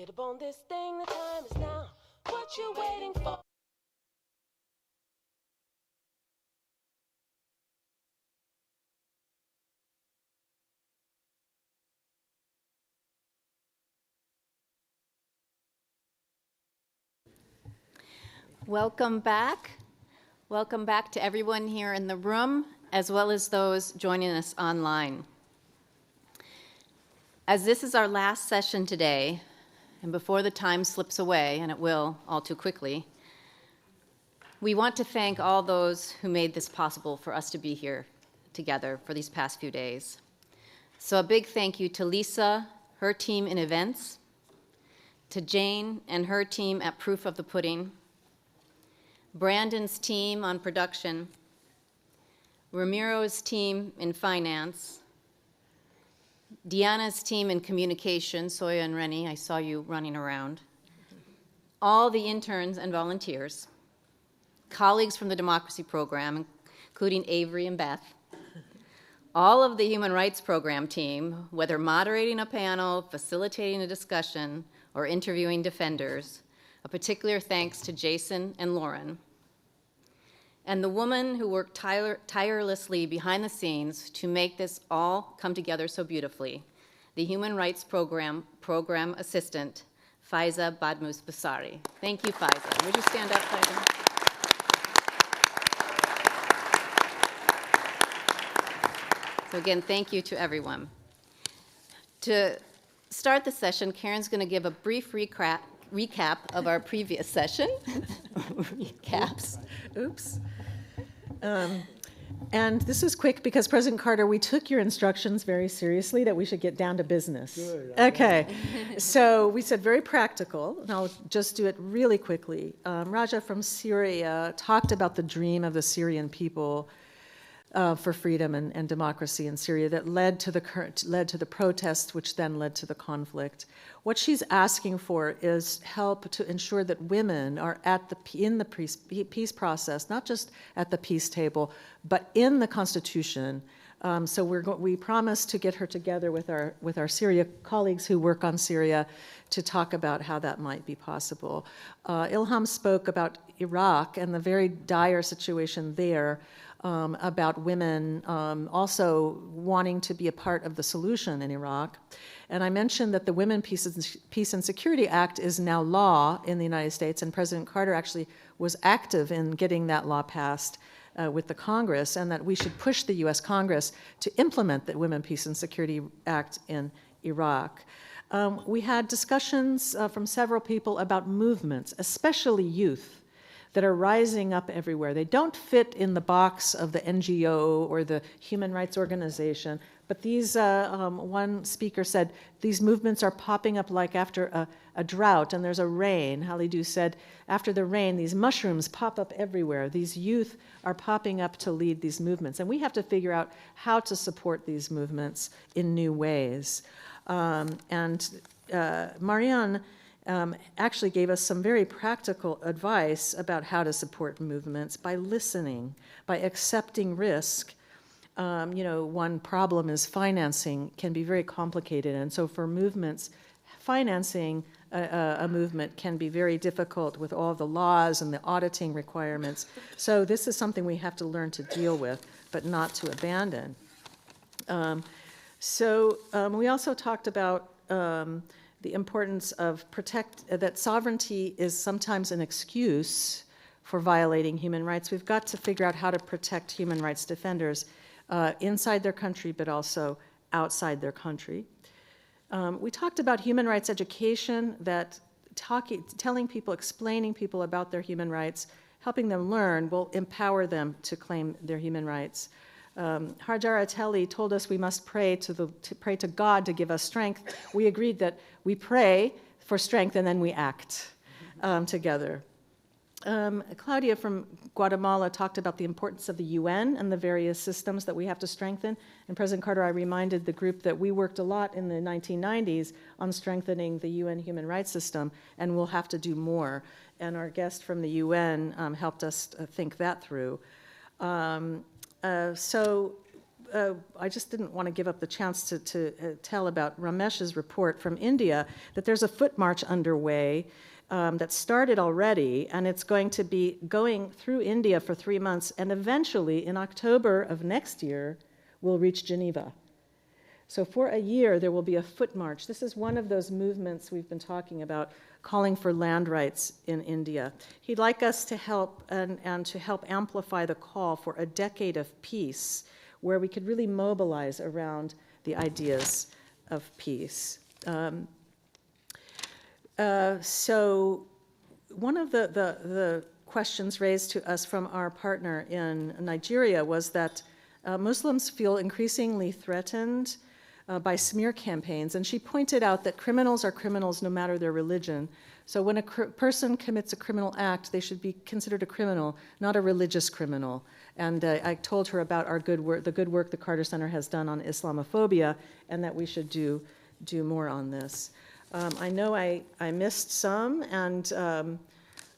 Get up on this thing, the time is now. What you waiting for? Welcome back. Welcome back to everyone here in the room, as well as those joining us online. As this is our last session today, and before the time slips away, and it will all too quickly, we want to thank all those who made this possible for us to be here together for these past few days. So a big thank you to Lisa, her team in events, to Jane and her team at Proof of the Pudding, Brandon's team on production, Ramiro's team in finance, Deanna's team in communication, Soya and Rennie, I saw you running around, all the interns and volunteers, colleagues from the Democracy Program, including Avery and Beth, all of the Human Rights Program team, whether moderating a panel, facilitating a discussion, or interviewing defenders. A particular thanks to Jason and Lauren. And the woman who worked tirelessly behind the scenes to make this all come together so beautifully, the Human Rights Program Assistant, Faiza Badmus Basari. Thank you, Faiza. Would you stand up, Faiza? So again, thank you to everyone. To start the session, Karen's going to give a brief recap of our previous session. Recaps. Oops. And this is quick because President Carter, we took your instructions very seriously that we should get down to business. Good. Okay. So we said very practical, and I'll just do it really quickly. Raja from Syria talked about the dream of the Syrian people for freedom and democracy in Syria that led to the protests, which then led to the conflict. What she's asking for is help to ensure that women are in the peace process, not just at the peace table, but in the Constitution. So we promised to get her together with our Syria colleagues who work on Syria to talk about how that might be possible. Ilham spoke about Iraq and the very dire situation there. About women also wanting to be a part of the solution in Iraq. And I mentioned that the Women, Peace and Security Act is now law in the United States, and President Carter actually was active in getting that law passed with the Congress, and that we should push the U.S. Congress to implement the Women, Peace and Security Act in Iraq. We had discussions from several people about movements, especially youth, that are rising up everywhere. They don't fit in the box of the NGO or the human rights organization, but these, one speaker said, these movements are popping up like after a drought and there's a rain. Halidou said, after the rain, these mushrooms pop up everywhere. These youth are popping up to lead these movements, and we have to figure out how to support these movements in new ways. Marianne actually gave us some very practical advice about how to support movements by listening, by accepting risk. One problem is financing can be very complicated, and so for movements, financing a movement can be very difficult with all the laws and the auditing requirements. So this is something we have to learn to deal with, but not to abandon. We also talked about the importance of that sovereignty is sometimes an excuse for violating human rights. We've got to figure out how to protect human rights defenders inside their country, but also outside their country. We talked about human rights education, that telling people, explaining people about their human rights, helping them learn will empower them to claim their human rights. Hajara Telly told us we must pray to God to give us strength. We agreed that we pray for strength and then we act together. Claudia from Guatemala talked about the importance of the UN and the various systems that we have to strengthen. And President Carter, I reminded the group that we worked a lot in the 1990s on strengthening the UN human rights system, and we'll have to do more. And our guest from the UN helped us think that through. I just didn't want to give up the chance to tell about Ramesh's report from India, that there's a foot march underway that started already, and it's going to be going through India for 3 months, and eventually, in October of next year, we'll reach Geneva. So for a year, there will be a foot march. This is one of those movements we've been talking about, calling for land rights in India. He'd like us to help and to help amplify the call for a decade of peace, where we could really mobilize around the ideas of peace. So one of the questions raised to us from our partner in Nigeria was that Muslims feel increasingly threatened by smear campaigns, and she pointed out that criminals are criminals no matter their religion. So when a person commits a criminal act, they should be considered a criminal, not a religious criminal. And I told her about our good work, the good work the Carter Center has done on Islamophobia, and that we should do more on this. I know I missed some, and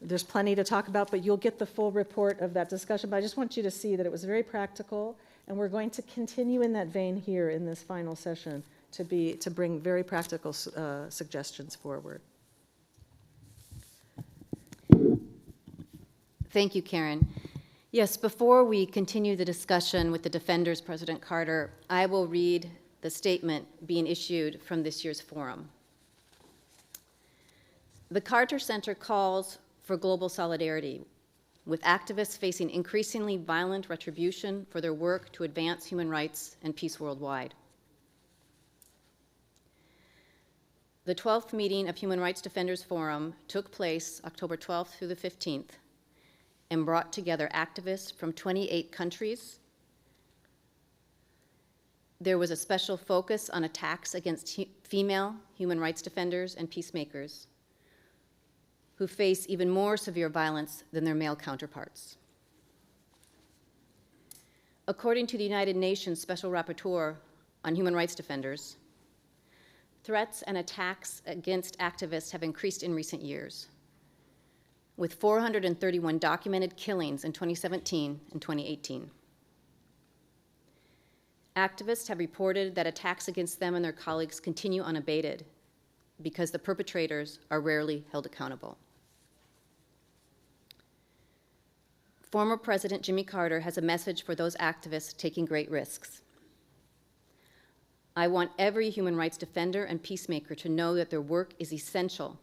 there's plenty to talk about, but you'll get the full report of that discussion. But I just want you to see that it was very practical, and we're going to continue in that vein here in this final session to bring very practical suggestions forward. Thank you, Karen. Yes, before we continue the discussion with the defenders, President Carter, I will read the statement being issued from this year's forum. The Carter Center calls for global solidarity with activists facing increasingly violent retribution for their work to advance human rights and peace worldwide. The 12th meeting of Human Rights Defenders Forum took place October 12th through the 15th and brought together activists from 28 countries. There was a special focus on attacks against female human rights defenders and peacemakers who face even more severe violence than their male counterparts. According to the United Nations Special Rapporteur on Human Rights Defenders, threats and attacks against activists have increased in recent years, with 431 documented killings in 2017 and 2018. Activists have reported that attacks against them and their colleagues continue unabated because the perpetrators are rarely held accountable. Former President Jimmy Carter has a message for those activists taking great risks. I want every human rights defender and peacemaker to know that their work is essential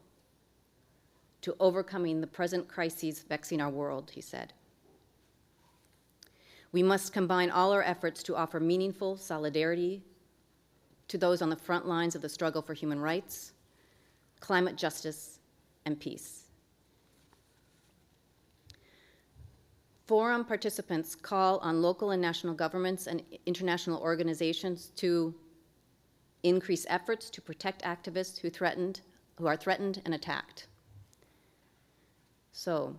to overcoming the present crises vexing our world, he said. We must combine all our efforts to offer meaningful solidarity to those on the front lines of the struggle for human rights, climate justice, and peace. Forum participants call on local and national governments and international organizations to increase efforts to protect activists who are threatened and attacked. So,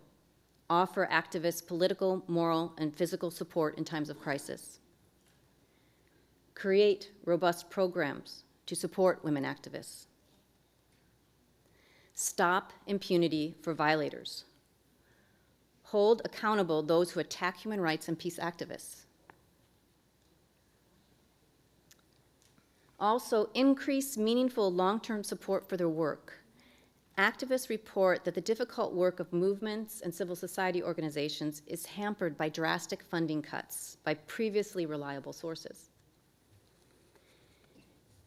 offer activists political, moral, and physical support in times of crisis. Create robust programs to support women activists. Stop impunity for violators. Hold accountable those who attack human rights and peace activists. Also, increase meaningful long-term support for their work. Activists report that the difficult work of movements and civil society organizations is hampered by drastic funding cuts by previously reliable sources.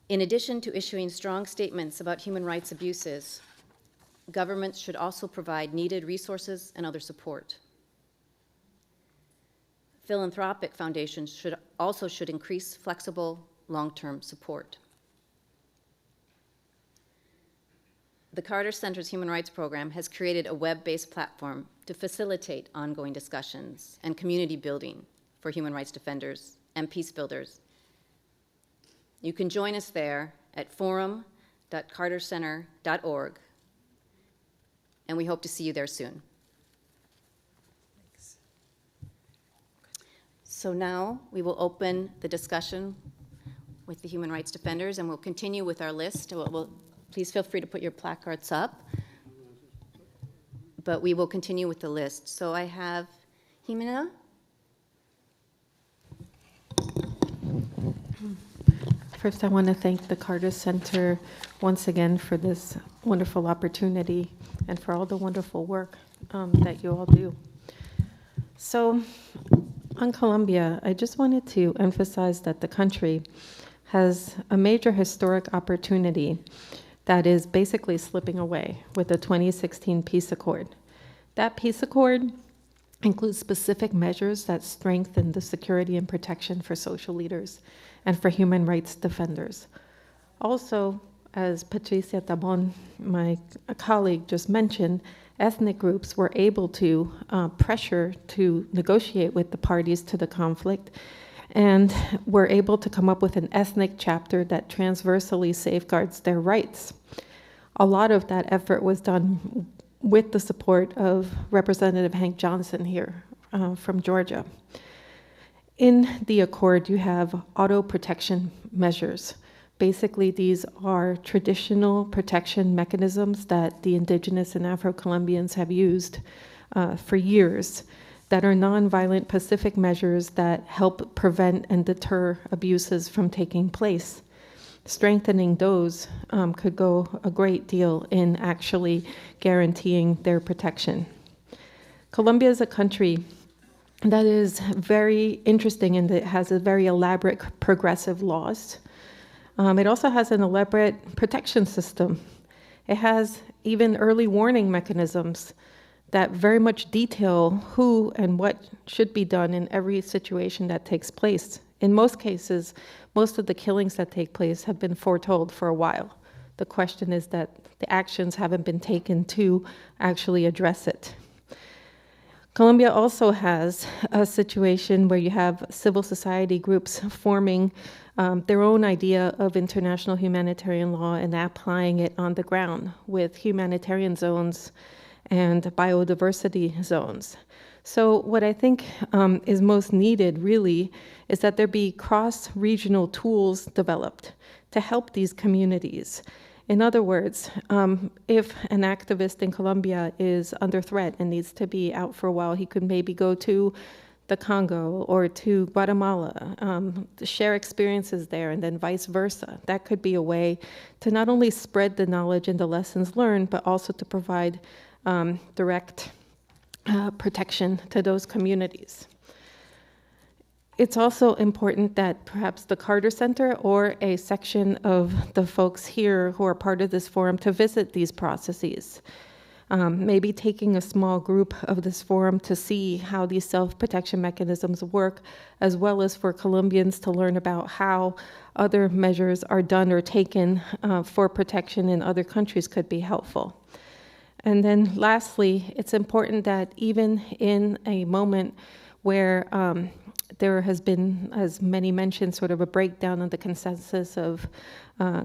In addition to issuing strong statements about human rights abuses, governments should also provide needed resources and other support. Philanthropic foundations should increase flexible long-term support. The Carter Center's Human Rights Program has created a web-based platform to facilitate ongoing discussions and community building for human rights defenders and peace builders. You can join us there at forum.cartercenter.org, and we hope to see you there soon. Thanks. So now we will open the discussion with the human rights defenders, and we'll continue with our list. Please feel free to put your placards up, but we will continue with the list. So I have Jimena. First, I want to thank the Carter Center once again for this wonderful opportunity and for all the wonderful work that you all do. So, on Colombia, I just wanted to emphasize that the country has a major historic opportunity that is basically slipping away with the 2016 peace accord. That peace accord includes specific measures that strengthen the security and protection for social leaders and for human rights defenders. Also, as Patricia Tabon, my colleague, just mentioned, ethnic groups were able to pressure to negotiate with the parties to the conflict and were able to come up with an ethnic chapter that transversally safeguards their rights. A lot of that effort was done with the support of Representative Hank Johnson here from Georgia. In the accord, you have auto protection measures. Basically, these are traditional protection mechanisms that the indigenous and Afro-Colombians have used for years that are nonviolent pacific measures that help prevent and deter abuses from taking place. Strengthening those could go a great deal in actually guaranteeing their protection. Colombia is a country that is very interesting and that has a very elaborate progressive laws. It also has an elaborate protection system. It has even early warning mechanisms that very much detail who and what should be done in every situation that takes place. In most cases, most of the killings that take place have been foretold for a while. The question is that the actions haven't been taken to actually address it. Colombia also has a situation where you have civil society groups forming their own idea of international humanitarian law and applying it on the ground with humanitarian zones and biodiversity zones. So what I think is most needed really is that there be cross-regional tools developed to help these communities. In other words, if an activist in Colombia is under threat and needs to be out for a while, he could maybe go to the Congo or to Guatemala to share experiences there, and then vice versa. That could be a way to not only spread the knowledge and the lessons learned, but also to provide direct protection to those communities. It's also important that perhaps the Carter Center or a section of the folks here who are part of this forum to visit these processes. Maybe taking a small group of this forum to see how these self-protection mechanisms work, as well as for Colombians to learn about how other measures are done or taken for protection in other countries could be helpful. And then lastly, it's important that even in a moment where there has been, as many mentioned, sort of a breakdown of the consensus of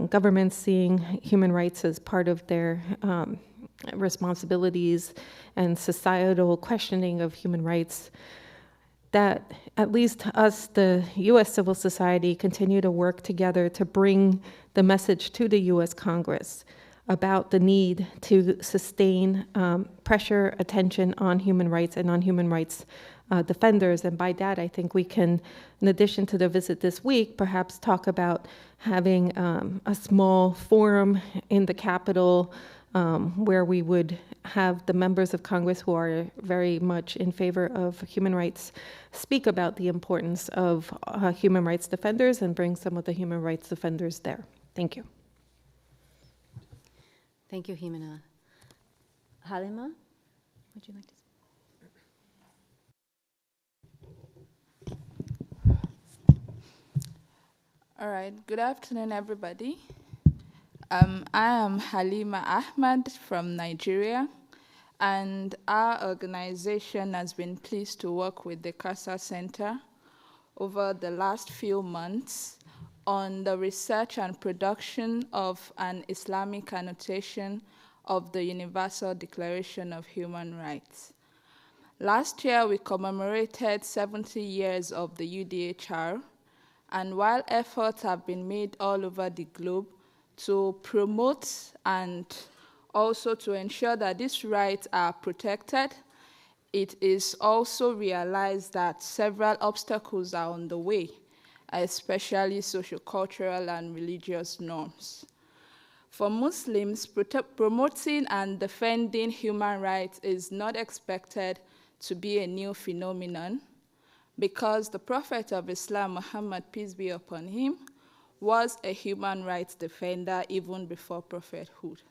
governments seeing human rights as part of their responsibilities and societal questioning of human rights, that at least us, the U.S. civil society, continue to work together to bring the message to the U.S. Congress about the need to sustain pressure, attention on human rights and on human rights defenders. And by that, I think we can, in addition to the visit this week, perhaps talk about having a small forum in the Capitol where we would have the members of Congress who are very much in favor of human rights speak about the importance of human rights defenders and bring some of the human rights defenders there. Thank you. Thank you, Jimena. Halima, would you like to speak? All right, good afternoon, everybody. I am Halima Ahmad from Nigeria, and our organization has been pleased to work with the CASA Center over the last few months on the research and production of an Islamic annotation of the Universal Declaration of Human Rights. Last year, we commemorated 70 years of the UDHR, and while efforts have been made all over the globe to promote and also to ensure that these rights are protected, it is also realized that several obstacles are on the way. especially sociocultural and religious norms. For Muslims, promoting and defending human rights is not expected to be a new phenomenon because the Prophet of Islam, Muhammad, peace be upon him, was a human rights defender even before prophethood.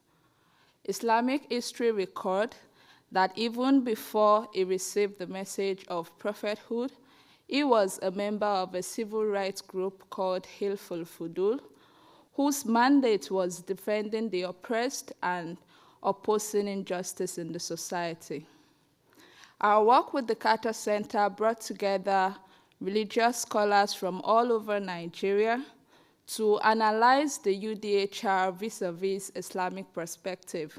Islamic history records that even before he received the message of prophethood, he was a member of a civil rights group called Hilful Fudul, whose mandate was defending the oppressed and opposing injustice in the society. Our work with the Carter Center brought together religious scholars from all over Nigeria to analyze the UDHR vis-a-vis Islamic perspective.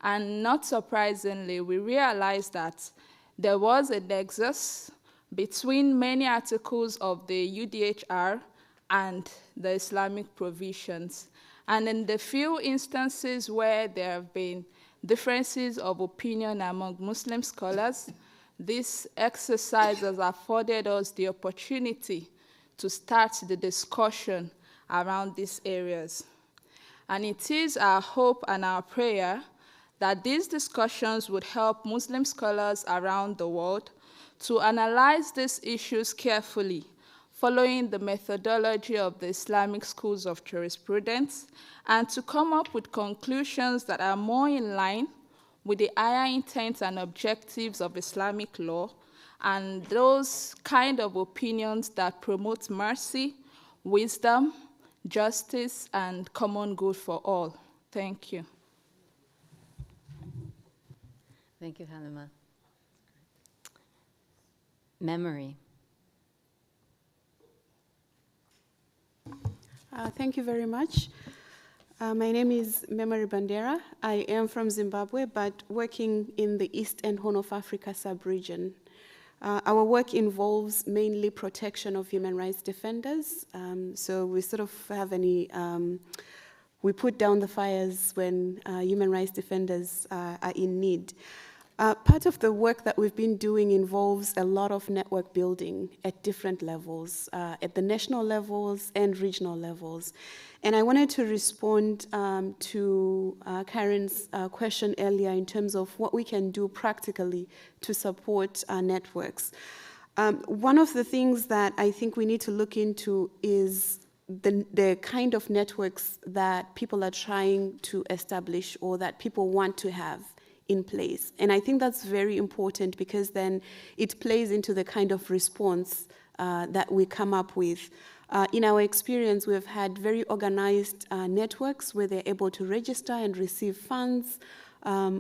And not surprisingly, we realized that there was a nexus between many articles of the UDHR and the Islamic provisions. And in the few instances where there have been differences of opinion among Muslim scholars, this exercise has afforded us the opportunity to start the discussion around these areas. And it is our hope and our prayer that these discussions would help Muslim scholars around the world to analyze these issues carefully, following the methodology of the Islamic schools of jurisprudence, and to come up with conclusions that are more in line with the higher intents and objectives of Islamic law, and those kind of opinions that promote mercy, wisdom, justice, and common good for all. Thank you. Thank you, Halima. Memory. Thank you very much. My name is Memory Bandera. I am from Zimbabwe, but working in the East and Horn of Africa sub-region. Our work involves mainly protection of human rights defenders. So we sort of have we put down the fires when human rights defenders are in need. Part of the work that we've been doing involves a lot of network building at different levels, at the national levels and regional levels. And I wanted to respond to KARIN's question earlier in terms of what we can do practically to support our networks. One of the things that I think we need to look into is the kind of networks that people are trying to establish or that people want to have in place. And I think that's very important because then it plays into the kind of response that we come up with. In our experience, we've had very organized networks where they're able to register and receive funds,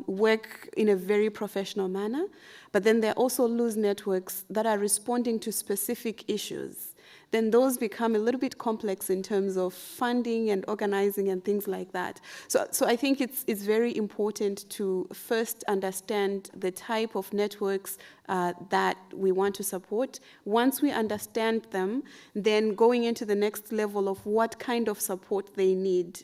work in a very professional manner. But then there are also loose networks that are responding to specific issues. Then those become a little bit complex in terms of funding and organizing and things like that. So I think it's very important to first understand the type of networks that we want to support. Once we understand them, then going into the next level of what kind of support they need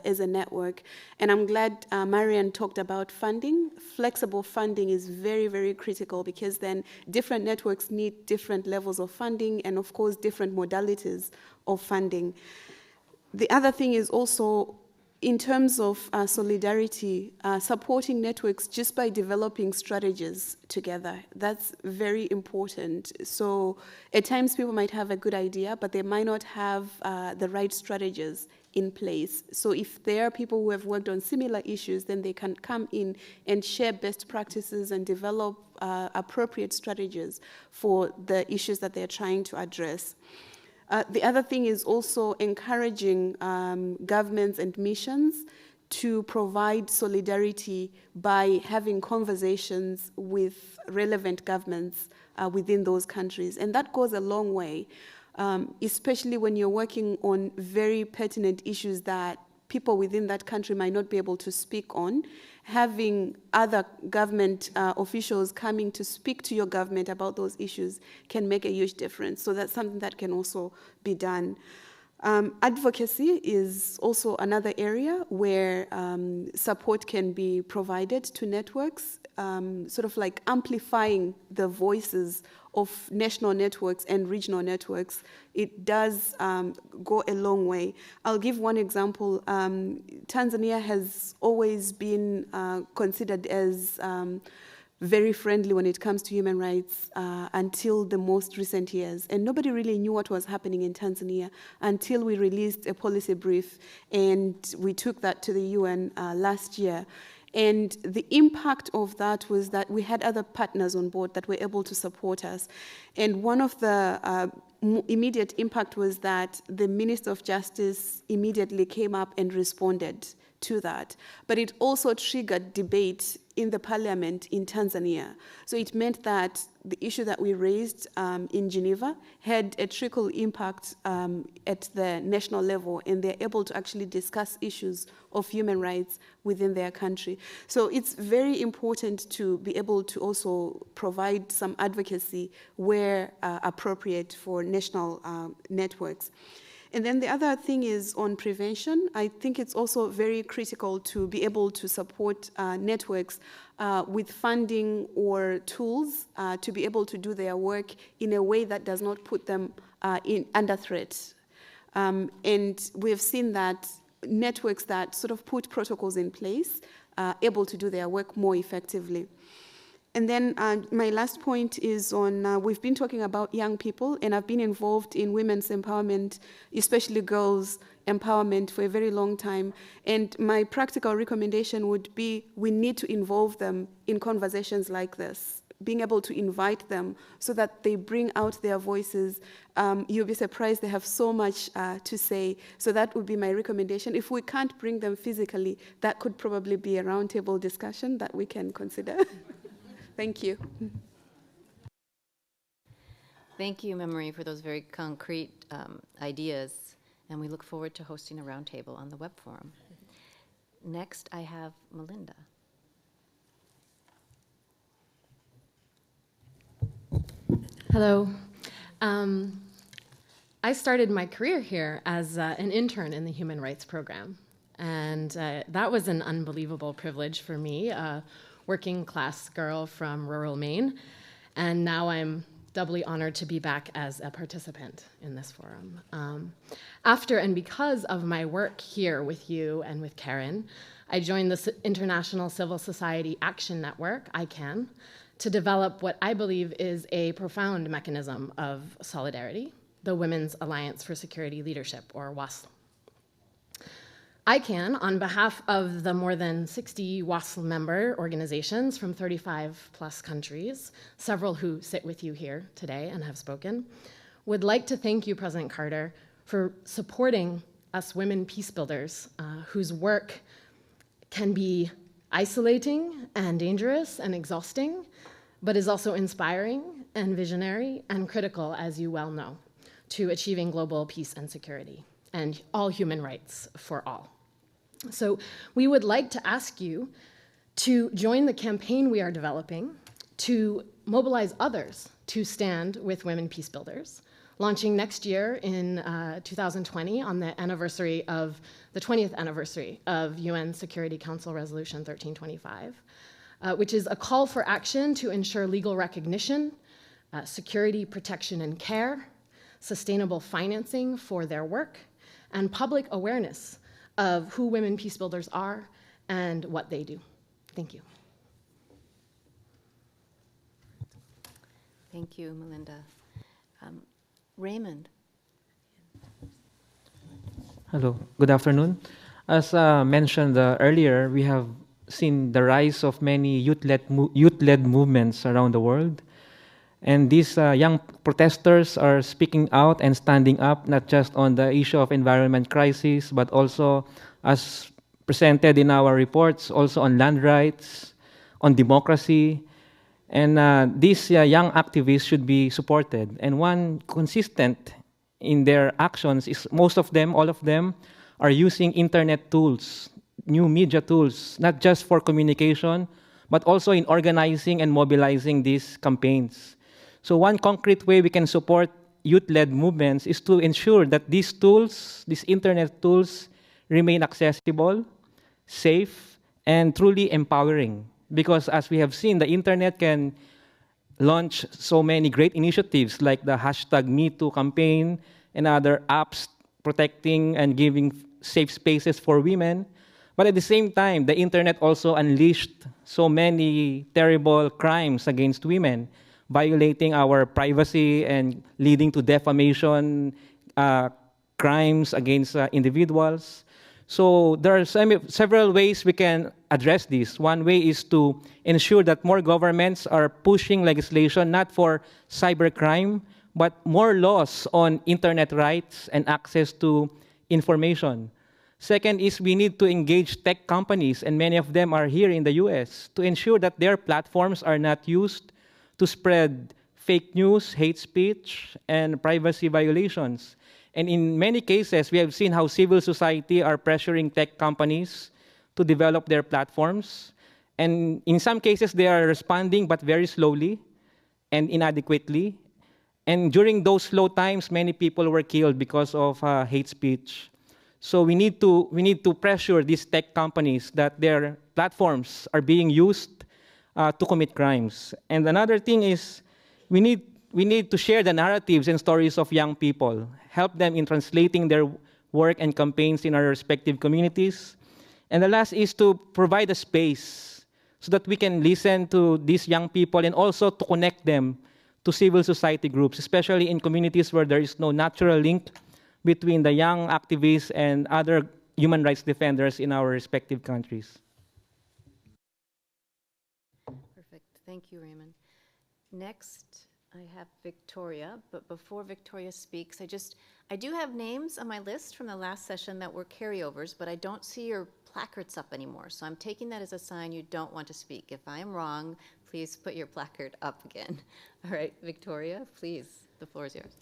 as a network. And I'm glad Marian talked about funding. Flexible funding is very, very critical because then different networks need different levels of funding and, of course, different modalities of funding. The other thing is also in terms of solidarity, supporting networks just by developing strategies together. That's very important. So at times people might have a good idea, but they might not have the right strategies in place. So if there are people who have worked on similar issues, then they can come in and share best practices and develop appropriate strategies for the issues that they're trying to address. The other thing is also encouraging governments and missions to provide solidarity by having conversations with relevant governments within those countries. And that goes a long way, especially when you're working on very pertinent issues that people within that country might not be able to speak on. Having other government officials coming to speak to your government about those issues can make a huge difference. So that's something that can also be done. Advocacy is also another area where support can be provided to networks, sort of like amplifying the voices of national networks and regional networks. It does go a long way. I'll give one example. Tanzania has always been considered as very friendly when it comes to human rights until the most recent years. And nobody really knew what was happening in Tanzania until we released a policy brief, and we took that to the UN last year. And the impact of that was that we had other partners on board that were able to support us. And one of the immediate impact was that the Minister of Justice immediately came up and responded to that. But it also triggered debate in the parliament in Tanzania. So it meant that the issue that we raised in Geneva had a trickle impact at the national level, and they're able to actually discuss issues of human rights within their country. So it's very important to be able to also provide some advocacy where appropriate for national networks. And then the other thing is on prevention. I think it's also very critical to be able to support networks with funding or tools to be able to do their work in a way that does not put them under threat. And we've seen that networks that sort of put protocols in place are able to do their work more effectively. And then my last point is on, we've been talking about young people, and I've been involved in women's empowerment, especially girls' empowerment, for a very long time. And my practical recommendation would be we need to involve them in conversations like this, being able to invite them so that they bring out their voices. You'll be surprised, they have so much to say. So that would be my recommendation. If we can't bring them physically, that could probably be a roundtable discussion that we can consider. Thank you. Thank you, Memory, for those very concrete ideas, and we look forward to hosting a roundtable on the web forum. Next, I have Melinda. Hello. I started my career here as an intern in the Human Rights Program, and that was an unbelievable privilege for me, a working class girl from rural Maine, and now I'm doubly honored to be back as a participant in this forum. After and because of my work here with you and with KARIN, I joined the International Civil Society Action Network, ICANN, to develop what I believe is a profound mechanism of solidarity, the Women's Alliance for Security Leadership, or WASL. ICANN, on behalf of the more than 60 WASL member organizations from 35 plus countries, several who sit with you here today and have spoken, would like to thank you, President Carter, for supporting us women peace builders whose work can be isolating and dangerous and exhausting, but is also inspiring and visionary and critical, as you well know, to achieving global peace and security and all human rights for all. So we would like to ask you to join the campaign we are developing to mobilize others to stand with women peace builders, launching next year in 2020 on the anniversary of the 20th anniversary of UN Security Council Resolution 1325, which is a call for action to ensure legal recognition, security, protection, and care, sustainable financing for their work, and public awareness of who women peace builders are and what they do. Thank you. Thank you, Melinda. Raymond. Hello, good afternoon. As mentioned earlier, we have seen the rise of many youth-led movements around the world. And these young protesters are speaking out and standing up, not just on the issue of environment crisis, but also, as presented in our reports, also on land rights, on democracy. And these young activists should be supported. And one consistent in their actions is most of them, all of them, are using internet tools, new media tools, not just for communication, but also in organizing and mobilizing these campaigns. So one concrete way we can support youth-led movements is to ensure that these tools, these internet tools, remain accessible, safe, and truly empowering. Because as we have seen, the internet can launch so many great initiatives like the hashtag #MeToo campaign and other apps protecting and giving safe spaces for women. But at the same time, the internet also unleashed so many terrible crimes against women, violating our privacy and leading to defamation crimes against individuals. So there are several ways we can address this. One way is to ensure that more governments are pushing legislation not for cybercrime, but more laws on internet rights and access to information. Second is we need to engage tech companies, and many of them are here in the US, to ensure that their platforms are not used to spread fake news, hate speech, and privacy violations. And in many cases, we have seen how civil society are pressuring tech companies to develop their platforms. And in some cases, they are responding, but very slowly and inadequately. And during those slow times, many people were killed because of hate speech. So we need to pressure these tech companies that their platforms are being used to commit crimes. And another thing is we need to share the narratives and stories of young people, help them in translating their work and campaigns in our respective communities. And the last is to provide a space so that we can listen to these young people and also to connect them to civil society groups, especially in communities where there is no natural link between the young activists and other human rights defenders in our respective countries. Perfect. Thank you, Raymond. Next, I have Victoria, but before Victoria speaks, I do have names on my list from the last session that were carryovers, but I don't see your placards up anymore, so I'm taking that as a sign you don't want to speak. If I am wrong, please put your placard up again. All right, Victoria, please, the floor is yours.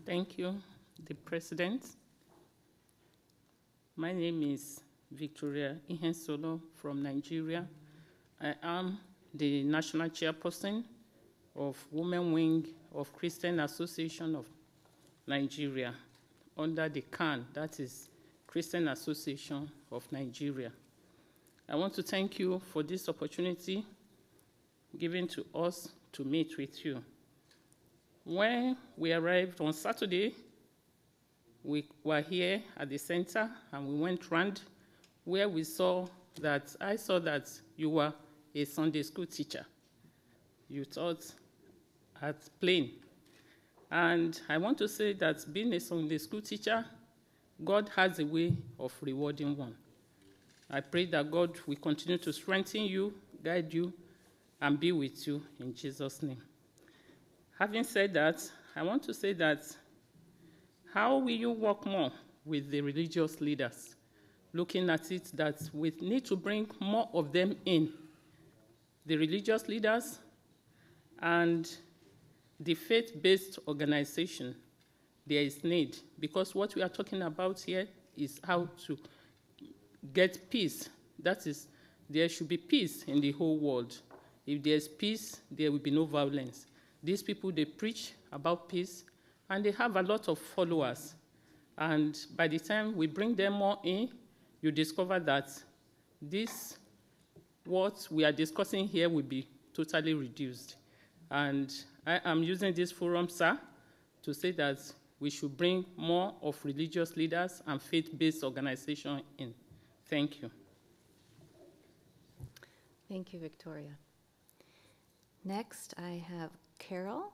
Thank you, the President. My name is Victoria Ihensolo from Nigeria. I am the National Chairperson of Women Wing of Christian Association of Nigeria under the CAN, that is Christian Association of Nigeria. I want to thank you for this opportunity given to us to meet with you. When we arrived on Saturday, we were here at the center and we went round where I saw that you were a Sunday school teacher. You taught at Plain. And I want to say that being a Sunday school teacher, God has a way of rewarding one. I pray that God will continue to strengthen you, guide you, and be with you in Jesus' name. Having said that, I want to say that how will you work more with the religious leaders? Looking at it that we need to bring more of them in, the religious leaders and the faith-based organization. There is need, because what we are talking about here is how to get peace. That is, there should be peace in the whole world. If there's peace, there will be no violence. These people, they preach about peace, and they have a lot of followers. And by the time we bring them more in, you discover that this, what we are discussing here, will be totally reduced. And I am using this forum, sir, to say that we should bring more of religious leaders and faith-based organizations in. Thank you. Thank you, Victoria. Next, I have Carol.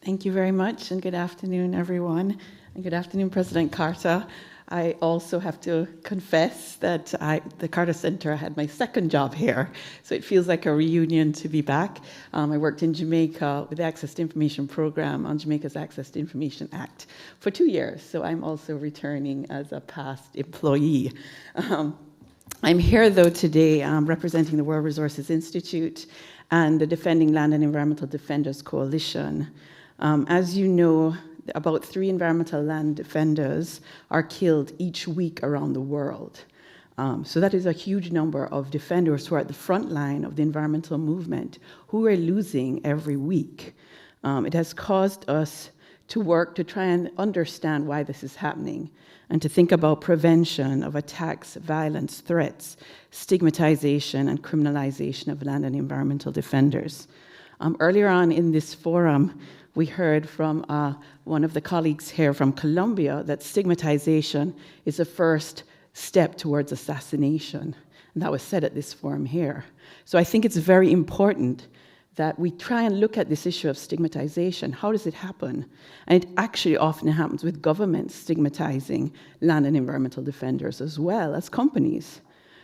Thank you very much, and good afternoon, everyone. And good afternoon, President Carter. I also have to confess that the Carter Center, I had my second job here, so it feels like a reunion to be back. I worked in Jamaica with the Access to Information Program on Jamaica's Access to Information Act for 2 years, so I'm also returning as a past employee. I'm here, though, today representing the World Resources Institute and the Defending Land and Environmental Defenders Coalition. As you know, about 3 environmental land defenders are killed each week around the world. So that is a huge number of defenders who are at the front line of the environmental movement, who are losing every week. It has caused us to work to try and understand why this is happening, and to think about prevention of attacks, violence, threats, stigmatization, and criminalization of land and environmental defenders. Earlier on in this forum, we heard from one of the colleagues here from Colombia that stigmatization is a first step towards assassination. And that was said at this forum here. So I think it's very important that we try and look at this issue of stigmatization. How does it happen? And it actually often happens with governments stigmatizing land and environmental defenders as well as companies.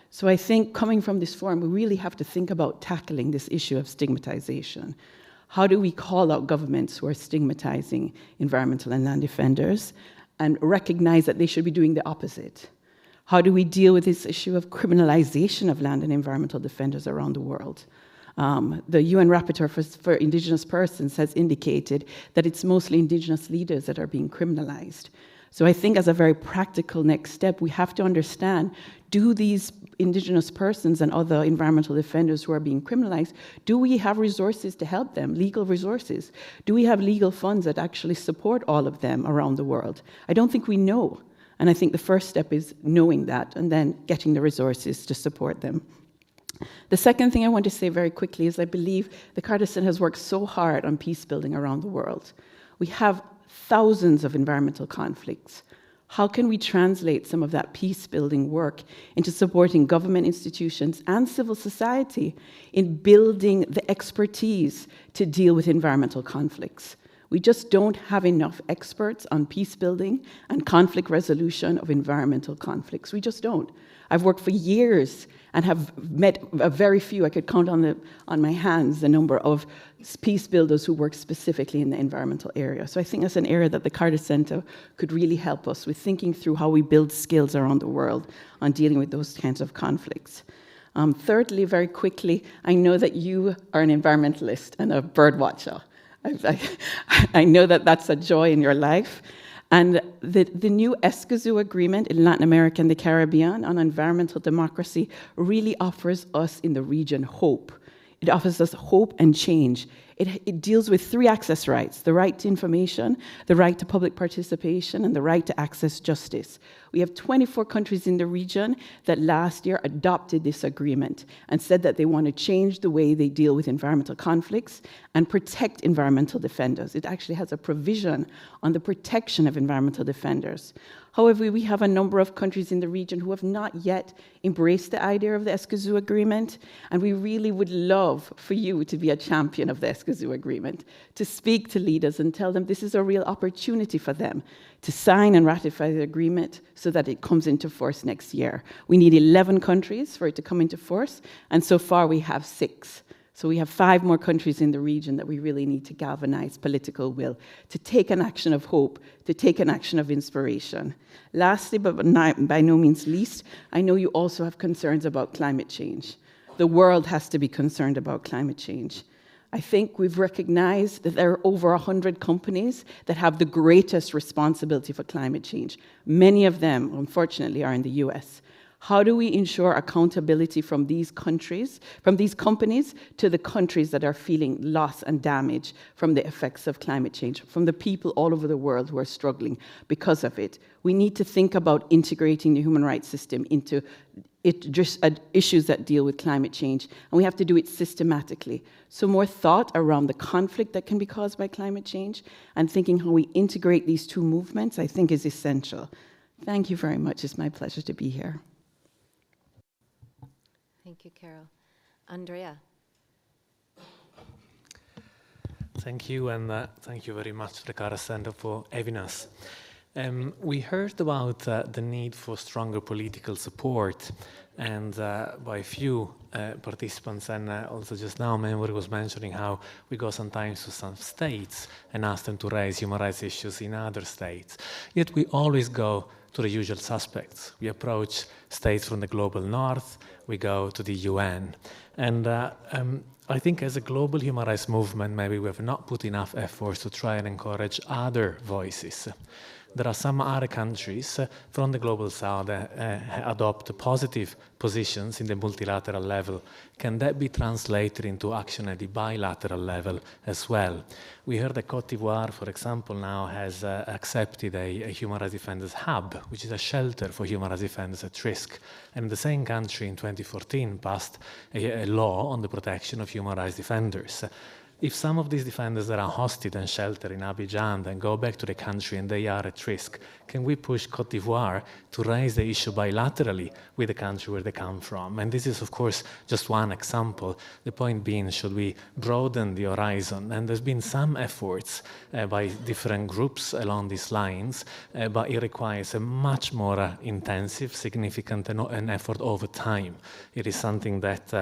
So I think coming from this forum, we really have to think about tackling this issue of stigmatization. How do we call out governments who are stigmatizing environmental and land defenders and recognize that they should be doing the opposite? How do we deal with this issue of criminalization of land and environmental defenders around the world? The UN Rapporteur for Indigenous Persons has indicated that it's mostly Indigenous leaders that are being criminalized. So I think as a very practical next step, we have to understand, do these Indigenous persons and other environmental defenders who are being criminalized, do we have resources to help them, legal resources? Do we have legal funds that actually support all of them around the world? I don't think we know. And I think the first step is knowing that and then getting the resources to support them. The second thing I want to say very quickly is I believe the Carter Center has worked so hard on peace building around the world. We have thousands of environmental conflicts. How can we translate some of that peace-building work into supporting government institutions and civil society in building the expertise to deal with environmental conflicts? We just don't have enough experts on peace building and conflict resolution of environmental conflicts. We just don't. I've worked for years and have met a very few, I could count on my hands the number of peace builders who work specifically in the environmental area. So I think that's an area that the Carter Center could really help us with, thinking through how we build skills around the world on dealing with those kinds of conflicts. Thirdly, very quickly, I know that you are an environmentalist and a bird watcher. I know that that's a joy in your life. And the new Escazú Agreement in Latin America and the Caribbean on environmental democracy really offers us in the region hope. It offers us hope and change. It deals with 3 access rights: the right to information, the right to public participation, and the right to access justice. We have 24 countries in the region that last year adopted this agreement and said that they want to change the way they deal with environmental conflicts and protect environmental defenders. It actually has a provision on the protection of environmental defenders. However, we have a number of countries in the region who have not yet embraced the idea of the Escazú Agreement, and we really would love for you to be a champion of the Escazú Agreement, to speak to leaders and tell them this is a real opportunity for them to sign and ratify the agreement so that it comes into force next year. We need 11 countries for it to come into force, and so far we have 6. So we have 5 more countries in the region that we really need to galvanize political will, to take an action of hope, to take an action of inspiration. Lastly, but by no means least, I know you also have concerns about climate change. The world has to be concerned about climate change. I think we've recognized that there are over 100 companies that have the greatest responsibility for climate change. Many of them, unfortunately, are in the US. How do we ensure accountability from these countries, from these companies, to the countries that are feeling loss and damage from the effects of climate change, from the people all over the world who are struggling because of it? We need to think about integrating the human rights system into issues that deal with climate change, and we have to do it systematically. So more thought around the conflict that can be caused by climate change and thinking how we integrate these 2 movements, I think, is essential. Thank you very much. It's my pleasure to be here. Thank you, Carol. Andrea. Thank you, and thank you very much to the Carter Center for having us. We heard about the need for stronger political support, and by a few participants, and also just now, Memory was mentioning how we go sometimes to some states and ask them to raise human rights issues in other states. Yet we always go to the usual suspects. We approach states from the global north, we go to the UN. And I think as a global human rights movement, maybe we have not put enough efforts to try and encourage other voices there are some other countries from the global south that adopt positive positions in the multilateral level. Can that be translated into action at the bilateral level as well? We heard that Côte d'Ivoire, for example, now has accepted a human rights defenders hub, which is a shelter for human rights defenders at risk. And the same country in 2014 passed a law on the protection of human rights defenders. If some of these defenders that are hosted and sheltered in Abidjan then go back to the country and they are at risk, can we push Côte d'Ivoire to raise the issue bilaterally with the country where they come from? And this is, of course, just one example. The point being, should we broaden the horizon? And there's been some efforts by different groups along these lines, but it requires a much more intensive, significant an effort over time. It is something that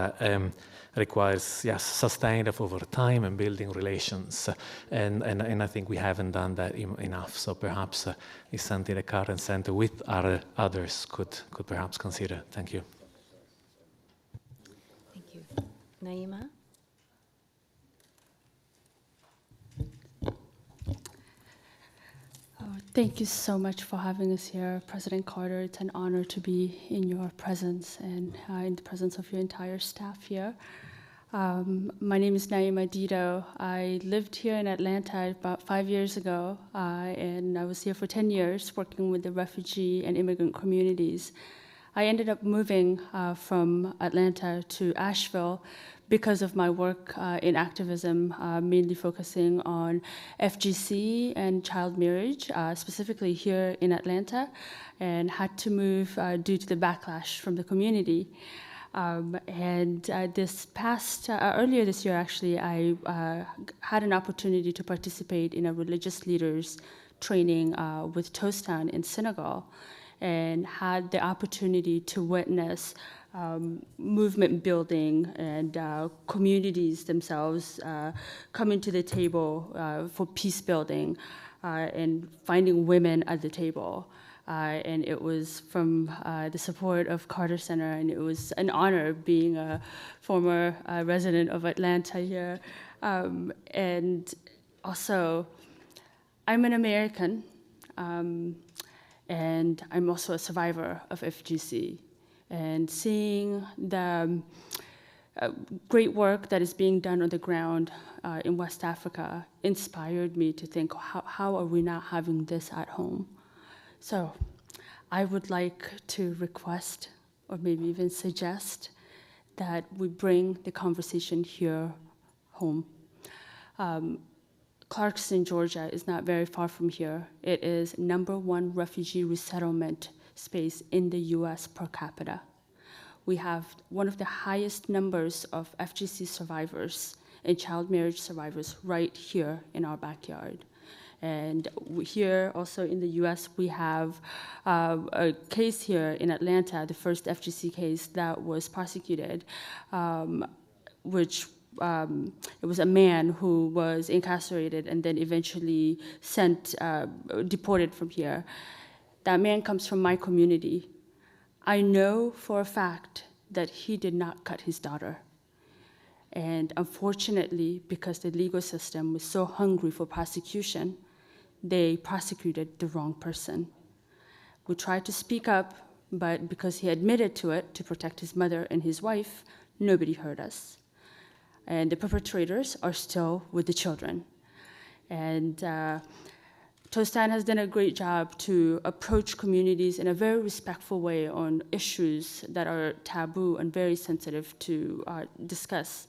requires, yes, sustained over time and building relations. And I think we haven't done that enough. So perhaps it's something the KARIN Center with others could perhaps consider. Thank you. Thank you. Naima? Thank you so much for having us here, President Carter. It's an honor to be in your presence and in the presence of your entire staff here. My name is Naima Dido. I lived here in Atlanta about 5 years ago, and I was here for 10 years working with the refugee and immigrant communities. I ended up moving from Atlanta to Asheville because of my work in activism, mainly focusing on FGC and child marriage, specifically here in Atlanta, and had to move due to the backlash from the community. Earlier this year, actually, I had an opportunity to participate in a religious leaders training with Toastown in Senegal, and had the opportunity to witness movement building and communities themselves coming to the table for peace building and finding women at the table. And it was from the support of Carter Center, and it was an honor being a former resident of Atlanta here. And also, I'm an American, and I'm also a survivor of FGC. And seeing the great work that is being done on the ground in West Africa inspired me to think, how are we not having this at home? So I would like to request, or maybe even suggest, that we bring the conversation here home. Clarkston, Georgia is not very far from here. It is #1 refugee resettlement space in the US per capita. We have one of the highest numbers of FGC survivors and child marriage survivors right here in our backyard. And here also in the US, we have a case here in Atlanta, the first FGC case that was prosecuted, it was a man who was incarcerated and then eventually deported from here. That man comes from my community. I know for a fact that he did not cut his daughter. And unfortunately, because the legal system was so hungry for prosecution, they prosecuted the wrong person. We tried to speak up, but because he admitted to it to protect his mother and his wife, nobody heard us. And the perpetrators are still with the children. And Toastown has done a great job to approach communities in a very respectful way on issues that are taboo and very sensitive to discuss.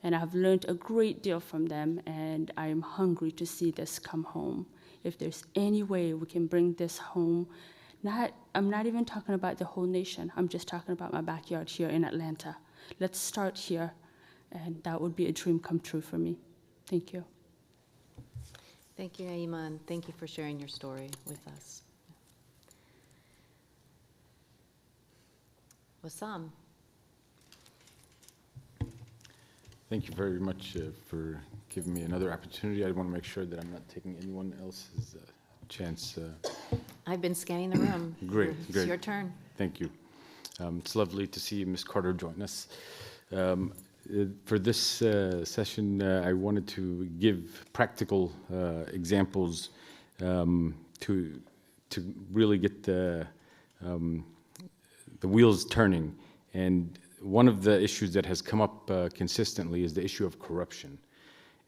And I've learned a great deal from them, and I'm hungry to see this come home. If there's any way we can bring this home, I'm not even talking about the whole nation, I'm just talking about my backyard here in Atlanta. Let's start here, and that would be a dream come true for me. Thank you. Thank you, Naima, and thank you for sharing your story with us. Wassam. Thank you very much for giving me another opportunity. I want to make sure that I'm not taking anyone else's chance. I've been scanning the room. Great, It's great. your turn. Thank you. It's lovely to see Ms. Carter join us. For this session, I wanted to give practical examples to to really get the wheels turning. And one of the issues that has come up consistently is the issue of corruption.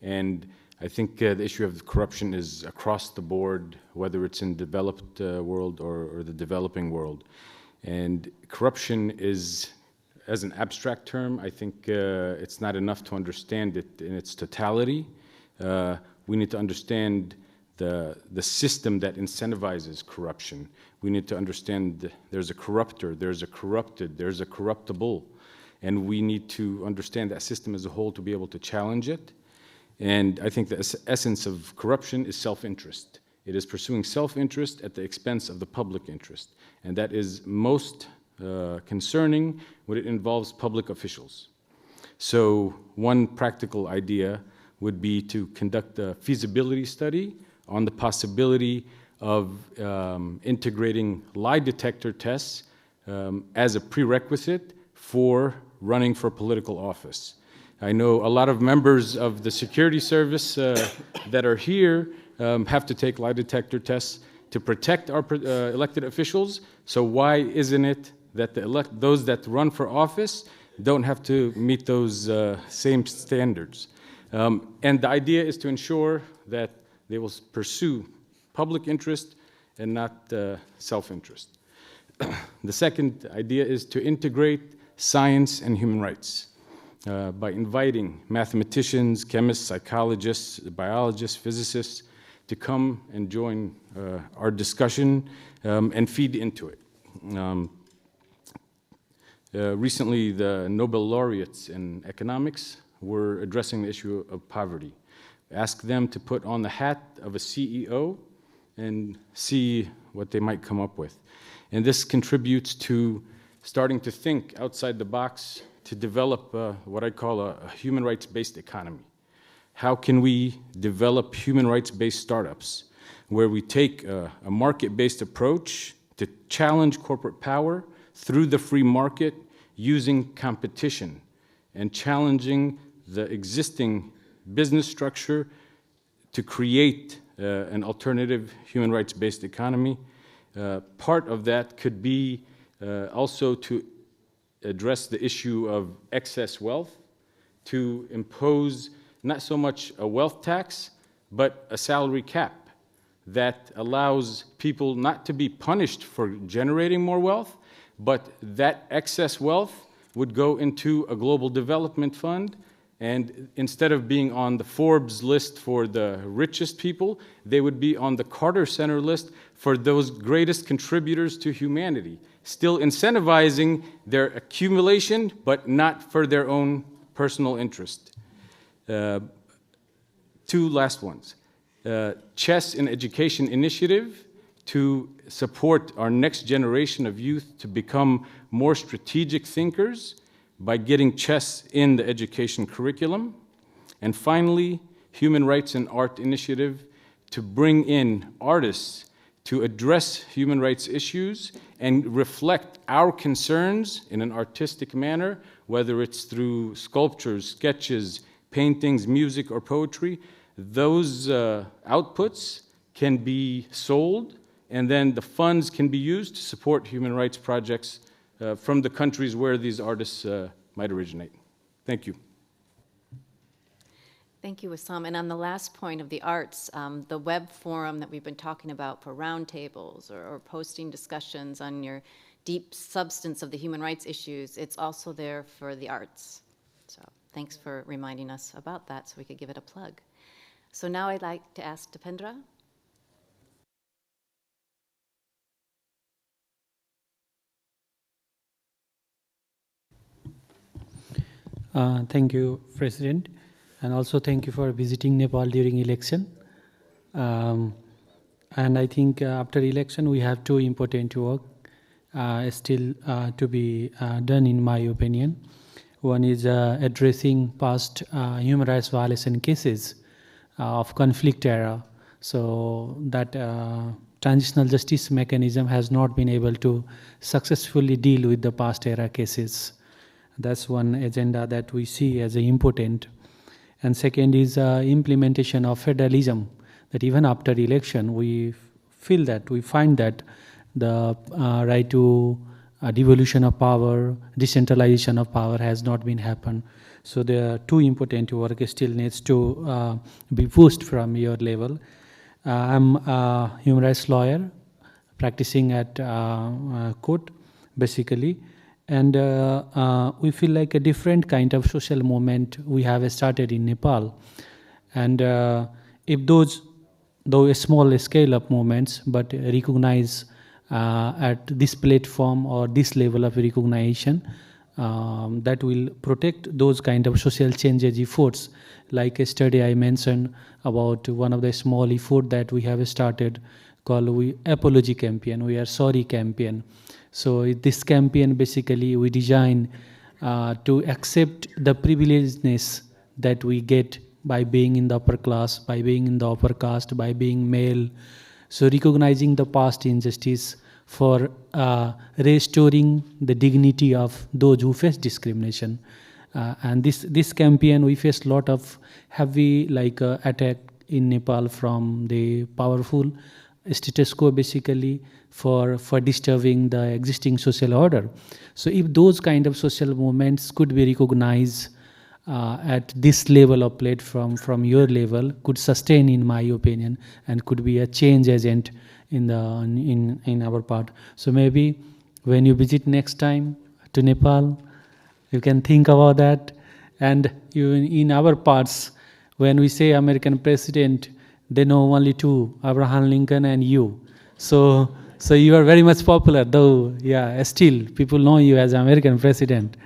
And I think the issue of corruption is across the board, whether it's in developed world or the developing world. And corruption is, as an abstract term, I think it's not enough to understand it in its totality. We need to understand the system that incentivizes corruption. We need to understand there's a corruptor, there's a corrupted, there's a corruptible. And we need to understand that system as a whole to be able to challenge it. And I think the essence of corruption is self-interest. It is pursuing self-interest at the expense of the public interest. And that is most concerning when it involves public officials. So one practical idea would be to conduct a feasibility study on the possibility of integrating lie detector tests as a prerequisite for running for political office. I know a lot of members of the security service that are here have to take lie detector tests to protect our elected officials. So why isn't it that those that run for office don't have to meet those same standards? And the idea is to ensure that they will pursue public interest and not self-interest. The second idea is to integrate science and human rights by inviting mathematicians, chemists, psychologists, biologists, physicists to come and join our discussion and feed into it. Recently, the Nobel laureates in economics were addressing the issue of poverty. Ask them to put on the hat of a CEO and see what they might come up with. And this contributes to starting to think outside the box to develop what I call a human rights-based economy. How can we develop human rights-based startups where we take a market-based approach to challenge corporate power through the free market using competition and challenging the existing business structure to create an alternative human rights-based economy. Part of that could be also to address the issue of excess wealth, to impose not so much a wealth tax, but a salary cap that allows people not to be punished for generating more wealth, but that excess wealth would go into a global development fund, and instead of being on the Forbes list for the richest people, they would be on the Carter Center list for those greatest contributors to humanity, still incentivizing their accumulation, but not for their own personal interest. Two last ones. Chess in Education Initiative to support our next generation of youth to become more strategic thinkers by getting chess in the education curriculum. And finally, Human Rights and Art Initiative to bring in artists to address human rights issues and reflect our concerns in an artistic manner, whether it's through sculptures, sketches, paintings, music, or poetry. Those outputs can be sold, and then the funds can be used to support human rights projects from the countries where these artists might originate. Thank you. Thank you, Wissam. And on the last point of the arts, the web forum that we've been talking about for roundtables or posting discussions on your deep substance of the human rights issues, it's also there for the arts. So thanks for reminding us about that so we could give it a plug. So now I'd like to ask Dipendra. Thank you, President, and also thank you for visiting Nepal during election. And I think after election we have two important work still to be done, in my opinion. One is addressing past human rights violation cases of conflict era, so that transitional justice mechanism has not been able to successfully deal with the past era cases. That's one agenda that we see as important. And second is implementation of federalism, that even after election we feel that, we find that the right to devolution of power, decentralization of power has not been happened. So there are two important work still needs to be pushed from your level. I'm a human rights lawyer practicing at court, basically. And we feel like a different kind of social movement we have started in Nepal. And if those, though a small scale of movements, but recognize at this platform or this level of recognition, that will protect those kind of social changes efforts. Like a study I mentioned about one of the small effort that we have started called We Apology Campaign, We Are Sorry Campaign. So this campaign basically we design to accept the privilegedness that we get by being in the upper class, by being in the upper caste, by being male. So recognizing the past injustice for restoring the dignity of those who face discrimination. And this campaign, we faced a lot of heavy attack in Nepal from the powerful status quo, basically for disturbing the existing social order. So if those kind of social movements could be recognized at this level of platform from your level, could sustain, in my opinion, and could be a change agent in our part. So maybe when you visit next time to Nepal, you can think about that. And in our parts, when we say American president, they know only two, Abraham Lincoln and you. So you are very much popular, though, yeah, still people know you as American president.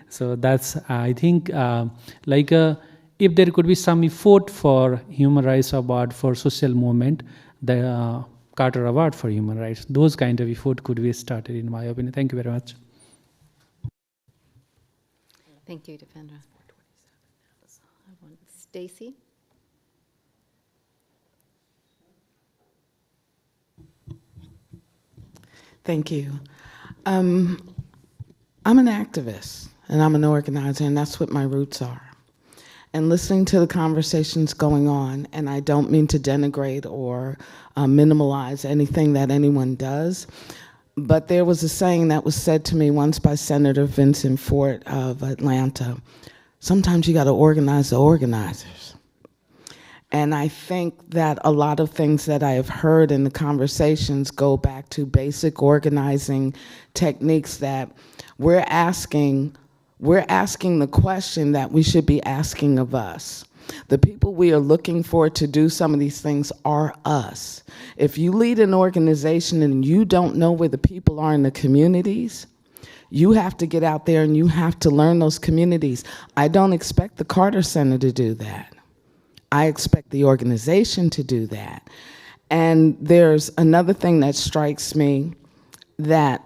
So that's, I think, if there could be some effort for human rights award for social movement, the Carter Award for Human Rights, those kind of effort could be started, in my opinion. Thank you very much. Thank you, Dipendra. Stacy? Thank you. I'm an activist and I'm an organizer, and that's what my roots are. And listening to the conversations going on, and I don't mean to denigrate or minimalize anything that anyone does, but there was a saying that was said to me once by Senator Vincent Fort of Atlanta: sometimes you got to organize the organizers. And I think that a lot of things that I have heard in the conversations go back to basic organizing techniques that we're asking the question that we should be asking of us. The people we are looking for to do some of these things are us. If you lead an organization and you don't know where the people are in the communities, you have to get out there and you have to learn those communities. I don't expect the Carter Center to do that. I expect the organization to do that. And there's another thing that strikes me, that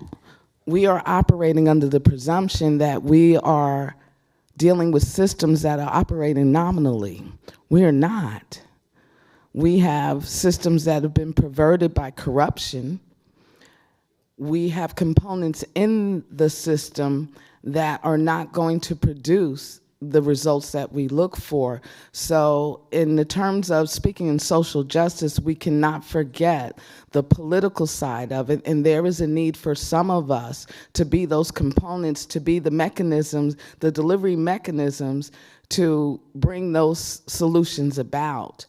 we are operating under the presumption that we are dealing with systems that are operating nominally. We are not. We have systems that have been perverted by corruption. We have components in the system that are not going to produce the results that we look for. So in the terms of speaking in social justice, we cannot forget the political side of it, and there is a need for some of us to be those components, to be the mechanisms, the delivery mechanisms to bring those solutions about.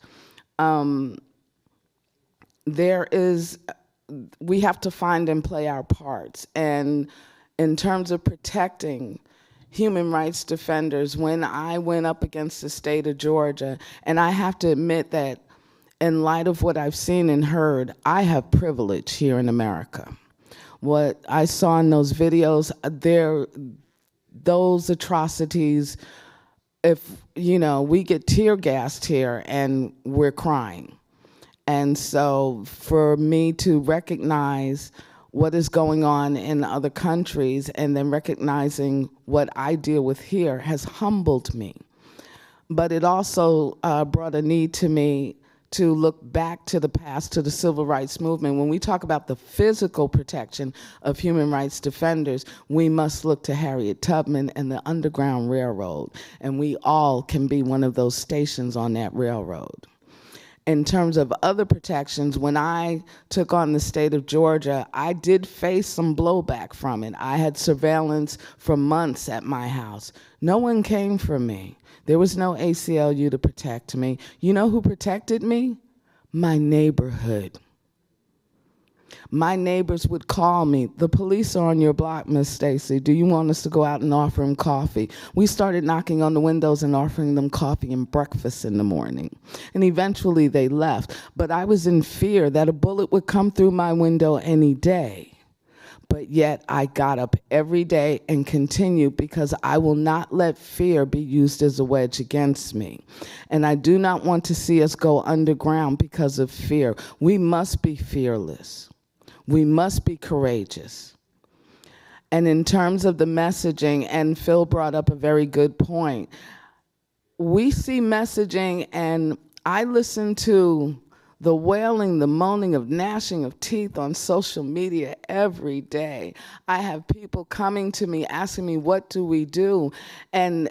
We have to find and play our parts. And in terms of protecting human rights defenders, when I went up against the state of Georgia, and I have to admit that in light of what I've seen and heard, I have privilege here in America. What I saw in those videos, those atrocities, if, we get tear gassed here and we're crying. And so for me to recognize what is going on in other countries and then recognizing what I deal with here has humbled me. But it also brought a need to me to look back to the past, to the civil rights movement. When we talk about the physical protection of human rights defenders, we must look to Harriet Tubman and the Underground Railroad, and we all can be one of those stations on that railroad. In terms of other protections, when I took on the state of Georgia, I did face some blowback from it. I had surveillance for months at my house. No one came for me. There was no ACLU to protect me. You know who protected me? My neighborhood. My neighbors would call me, "The police are on your block, Miss Stacy. Do you want us to go out and offer them coffee?" We started knocking on the windows and offering them coffee and breakfast in the morning. And eventually they left. But I was in fear that a bullet would come through my window any day. But yet I got up every day and continued, because I will not let fear be used as a wedge against me. And I do not want to see us go underground because of fear. We must be fearless. We must be courageous. And in terms of the messaging, and Phil brought up a very good point, we see messaging, and I listen to the wailing, the moaning of gnashing of teeth on social media every day. I have people coming to me asking me, what do we do? And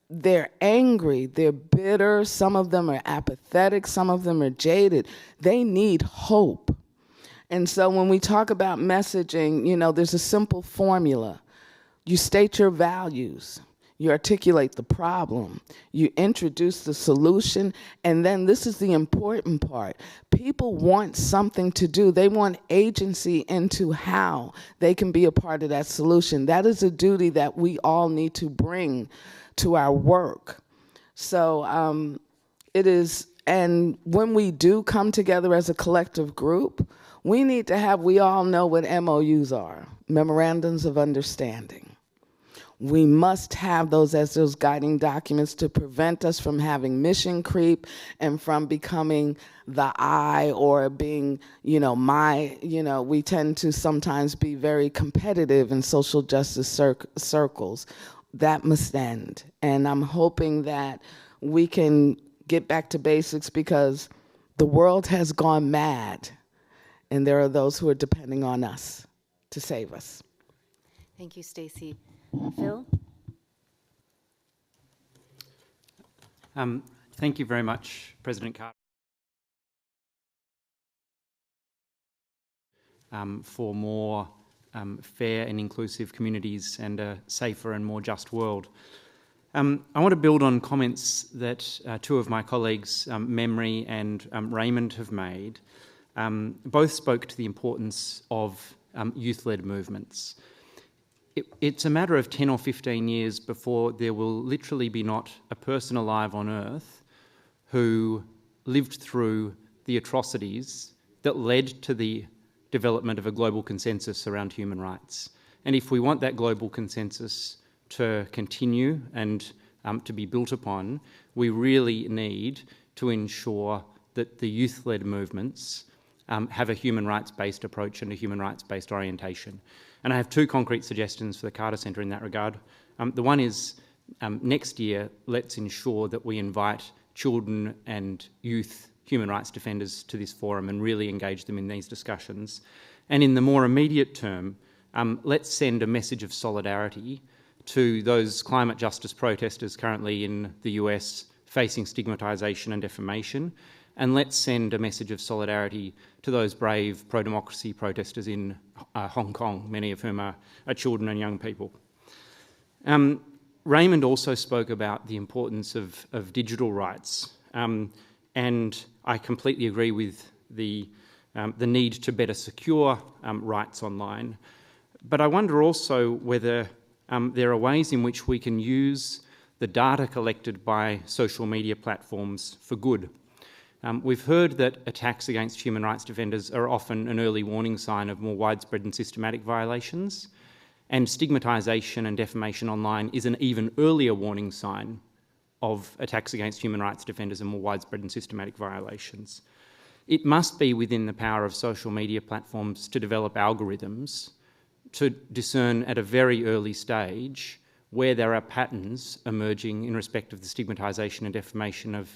they're angry, they're bitter, some of them are apathetic, some of them are jaded. They need hope. And so when we talk about messaging, you know, there's a simple formula. You state your values. You articulate the problem, you introduce the solution, and then this is the important part. People want something to do. They want agency into how they can be a part of that solution. That is a duty that we all need to bring to our work. So it is, and when we do come together as a collective group, we need to have, we all know what MOUs are, Memorandums of Understanding. We must have those as those guiding documents to prevent us from having mission creep and from becoming the I, or being, you know, my, you know, we tend to sometimes be very competitive in social justice circles. That must end. And I'm hoping that we can get back to basics, because the world has gone mad, and there are those who are depending on us to save us. Thank you, Stacy. Phil? Thank you very much, President Carter, for more fair and inclusive communities and a safer and more just world. I want to build on comments that two of my colleagues, Memory and Raymond, have made. Both spoke to the importance of youth-led movements. It's a matter of 10 or 15 years before there will literally be not a person alive on earth who lived through the atrocities that led to the development of a global consensus around human rights. And if we want that global consensus to continue and to be built upon, we really need to ensure that the youth-led movements have a human rights-based approach and a human rights-based orientation. And I have two concrete suggestions for the Carter Centre in that regard. The one is, next year, let's ensure that we invite children and youth human rights defenders to this forum and really engage them in these discussions. And in the more immediate term, let's send a message of solidarity to those climate justice protesters currently in the US facing stigmatisation and defamation. And let's send a message of solidarity to those brave pro-democracy protesters in Hong Kong, many of whom are children and young people. Raymond also spoke about the importance of digital rights, and I completely agree with the need to better secure rights online. But I wonder also whether there are ways in which we can use the data collected by social media platforms for good. We've heard that attacks against human rights defenders are often an early warning sign of more widespread and systematic violations, and stigmatisation and defamation online is an even earlier warning sign of attacks against human rights defenders and more widespread and systematic violations. It must be within the power of social media platforms to develop algorithms to discern at a very early stage where there are patterns emerging in respect of the stigmatisation and defamation of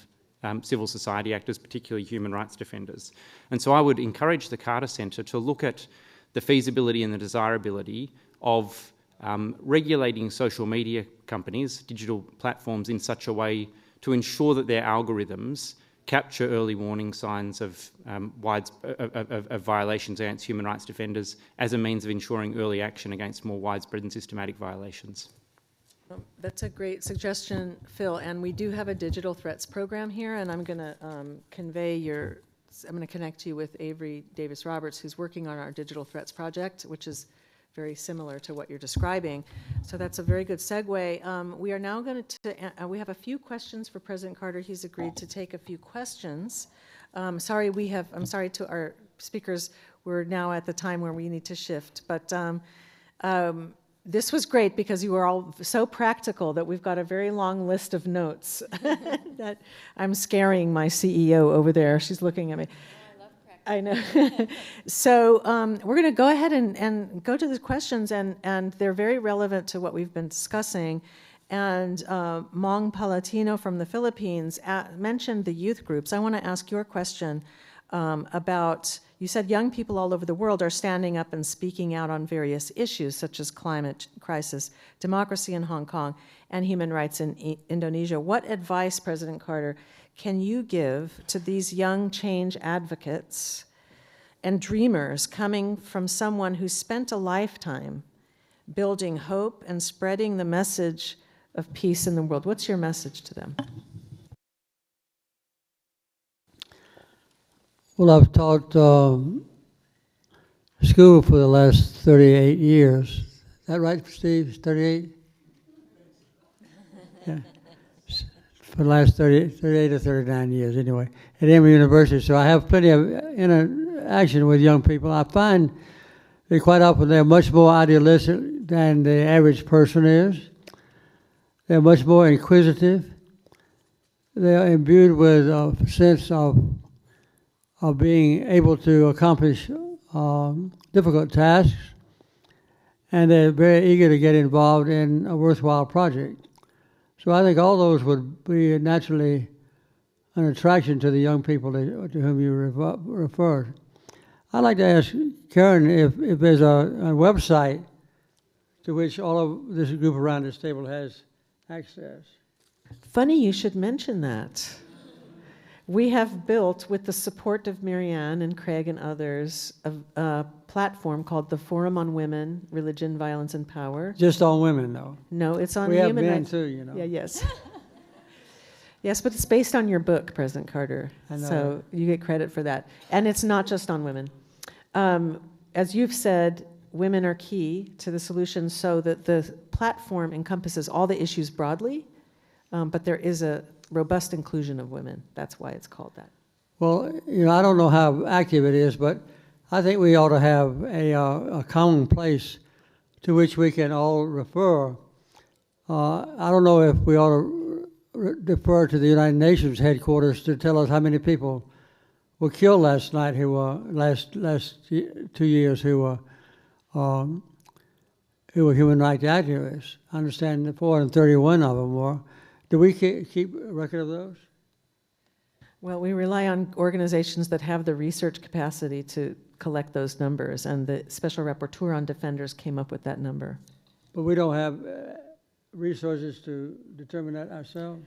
civil society actors, particularly human rights defenders. And so I would encourage the Carter Centre to look at the feasibility and the desirability of regulating social media companies, digital platforms, in such a way to ensure that their algorithms capture early warning signs of violations against human rights defenders as a means of ensuring early action against more widespread and systematic violations. That's a great suggestion, Phil, and we do have a digital threats program here, and I'm going to I'm going to connect you with Avery Davis-Roberts, who's working on our digital threats project, which is very similar to what you're describing. So that's a very good segue. We are now going to, we have a few questions for President Carter. He's agreed to take a few questions. I'm sorry to our speakers, we're now at the time where we need to shift, but this was great because you were all so practical that we've got a very long list of notes that I'm scaring my CEO over there. She's looking at me. I know. So we're going to go ahead and go to the questions, and they're very relevant to what we've been discussing. And Mong Palatino from the Philippines mentioned the youth groups. I want to ask your question about, you said young people all over the world are standing up and speaking out on various issues such as climate crisis, democracy in Hong Kong, and human rights in Indonesia. What advice, President Carter, can you give to these young change advocates and dreamers coming from someone who spent a lifetime building hope and spreading the message of peace in the world? What's your message to them? Well, I've taught school for the last 38 years. Is that right, Steve? 38? Yeah. For the last 38 or 39 years, anyway, at Emory University. So I have plenty of interaction with young people. I find that quite often they're much more idealistic than the average person is. They're much more inquisitive. They are imbued with a sense of being able to accomplish difficult tasks, and they're very eager to get involved in a worthwhile project. So I think all those would be naturally an attraction to the young people to whom you referred. I'd like to ask KARIN if there's a website to which all of this group around this table has access. Funny you should mention that. We have built, with the support of Marianne and Craig and others, a platform called the Forum on Women, Religion, Violence, and Power. Just on women, though. No, it's on we human have men rights. too, you know. Yeah, yes. Yes, but it's based on your book, President Carter. I know. So you get credit for that. And it's not just on women. As you've said, women are key to the solution, so that the platform encompasses all the issues broadly, but there is a robust inclusion of women. That's why it's called that. Well, you know, I don't know how active it is, but I think we ought to have a common place to which we can all refer. I don't know if we ought to defer to the United Nations headquarters to tell us how many people were killed last night who were last 2 years who were human rights activists. I understand that 431 of them were. Do we keep a record of those? Well, we rely on organizations that have the research capacity to collect those numbers, and the Special Rapporteur on Defenders came up with that number. But we don't have resources to determine that ourselves?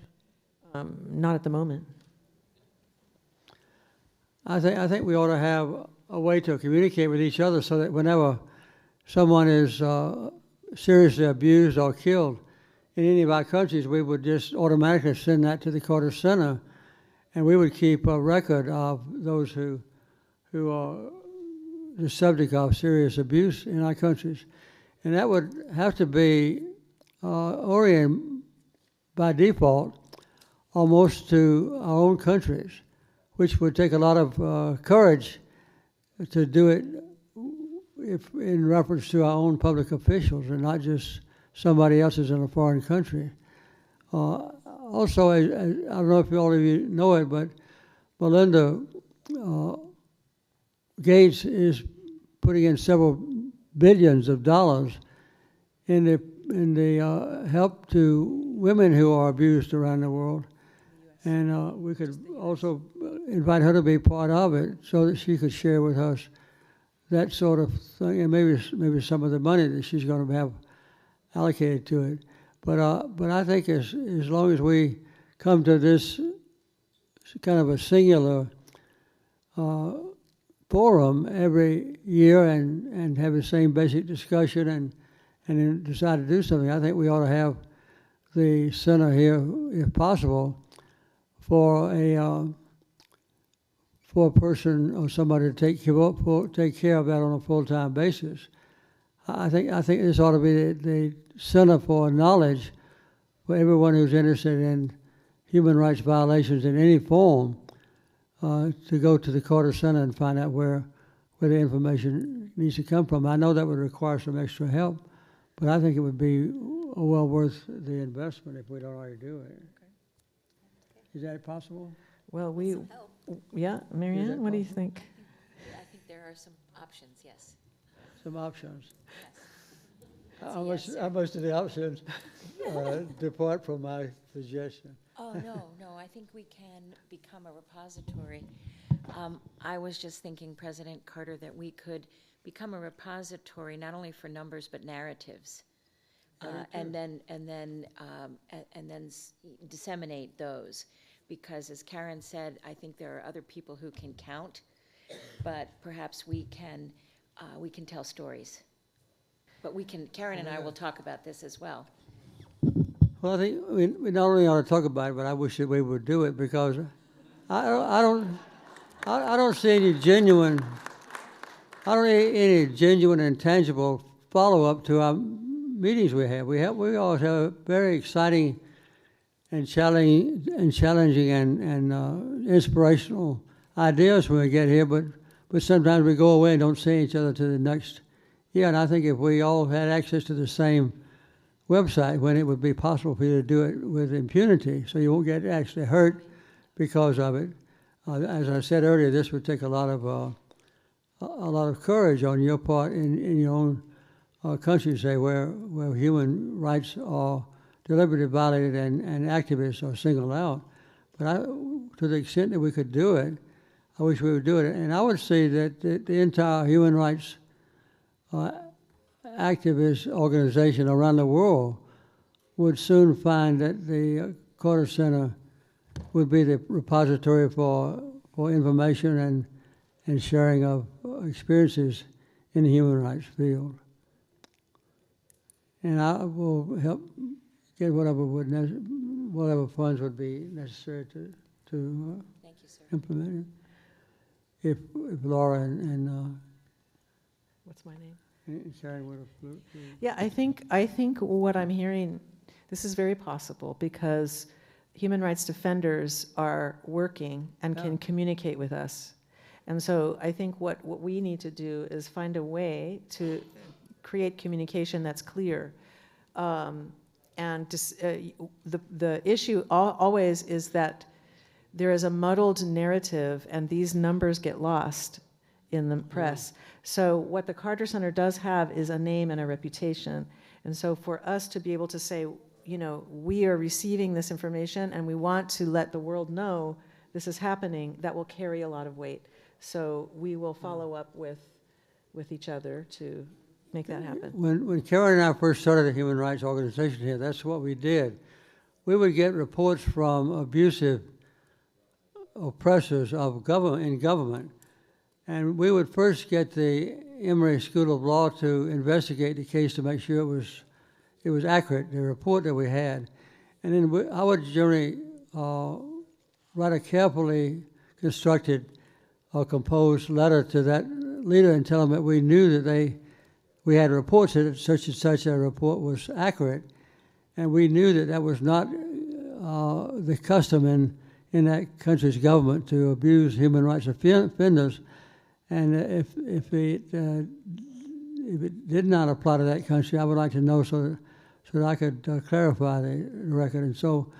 Not at the moment. I think we ought to have a way to communicate with each other so that whenever someone is seriously abused or killed in any of our countries, we would just automatically send that to the Carter Center, and we would keep a record of those who are the subject of serious abuse in our countries. And that would have to be oriented by default almost to our own countries, which would take a lot of courage to do it if in reference to our own public officials and not just somebody else's in a foreign country. Also, I don't know if all of you know it, but Melinda Gates is putting in several billions of dollars in the help to women who are abused around the world. And we could also invite her to be part of it so that she could share with us that sort of thing, and maybe some of the money that she's going to have allocated to it. But I think as long as we come to this kind of a singular forum every year and have the same basic discussion and then decide to do something. I think we ought to have the center here, if possible, for a person or somebody to take care of that on a full-time basis. I think this ought to be the center for knowledge for everyone who's interested in human rights violations in any form, to go to the Carter Center and find out where the information needs to come from. I know that would require some extra help, but I think it would be well worth the investment if we don't already do it. Is that possible? Well, yeah, Marianne, what do you think? I think there are some options, yes. Some options. Yes. How much do the options depart from my suggestion? Oh, no, I think we can become a repository. I was just thinking, President Carter, that we could become a repository not only for numbers but narratives, and then disseminate those. Because as Karen said, I think there are other people who can count, but perhaps we can tell stories. But Karen and I will talk about this as well. Well, I think we not only ought to talk about it, but I wish that we would do it, because I don't see any genuine and tangible follow-up to our meetings we have. We always have very exciting and challenging and inspirational ideas when we get here, but sometimes we go away and don't see each other to the next year. And I think if we all had access to the same website, when it would be possible for you to do it with impunity, so you won't get actually hurt because of it. As I said earlier, this would take a lot of courage on your part in your own country, say, where human rights are deliberately violated and activists are singled out. But to the extent that we could do it, I wish we would do it. And I would say that the entire human rights activist organization around the world would soon find that the Carter Center would be the repository for information and sharing of experiences in the human rights field. And I will help get whatever funds would be necessary to Thank you, sir. implement it. If Laura and What's my name? Karen would have. Yeah, I think what I'm hearing, this is very possible because human rights defenders are working and can communicate with us. And so I think what we need to do is find a way to create communication that's clear. And the issue always is that there is a muddled narrative and these numbers get lost in the press. So what the Carter Center does have is a name and a reputation. And so for us to be able to say, we are receiving this information and we want to let the world know this is happening, that will carry a lot of weight. So we will follow up with each other to make that happen. When Karen and I first started the Human Rights Organization here, that's what we did. We would get reports from abusive oppressors of government, and we would first get the Emory School of Law to investigate the case to make sure it was accurate, the report that we had. And then I would generally write a carefully constructed or composed letter to that leader and tell them that we knew that we had reports that such and such a report was accurate, and we knew that was not the custom in that country's government to abuse human rights offenders. And if it did not apply to that country, I would like to know so that I could clarify the record. And so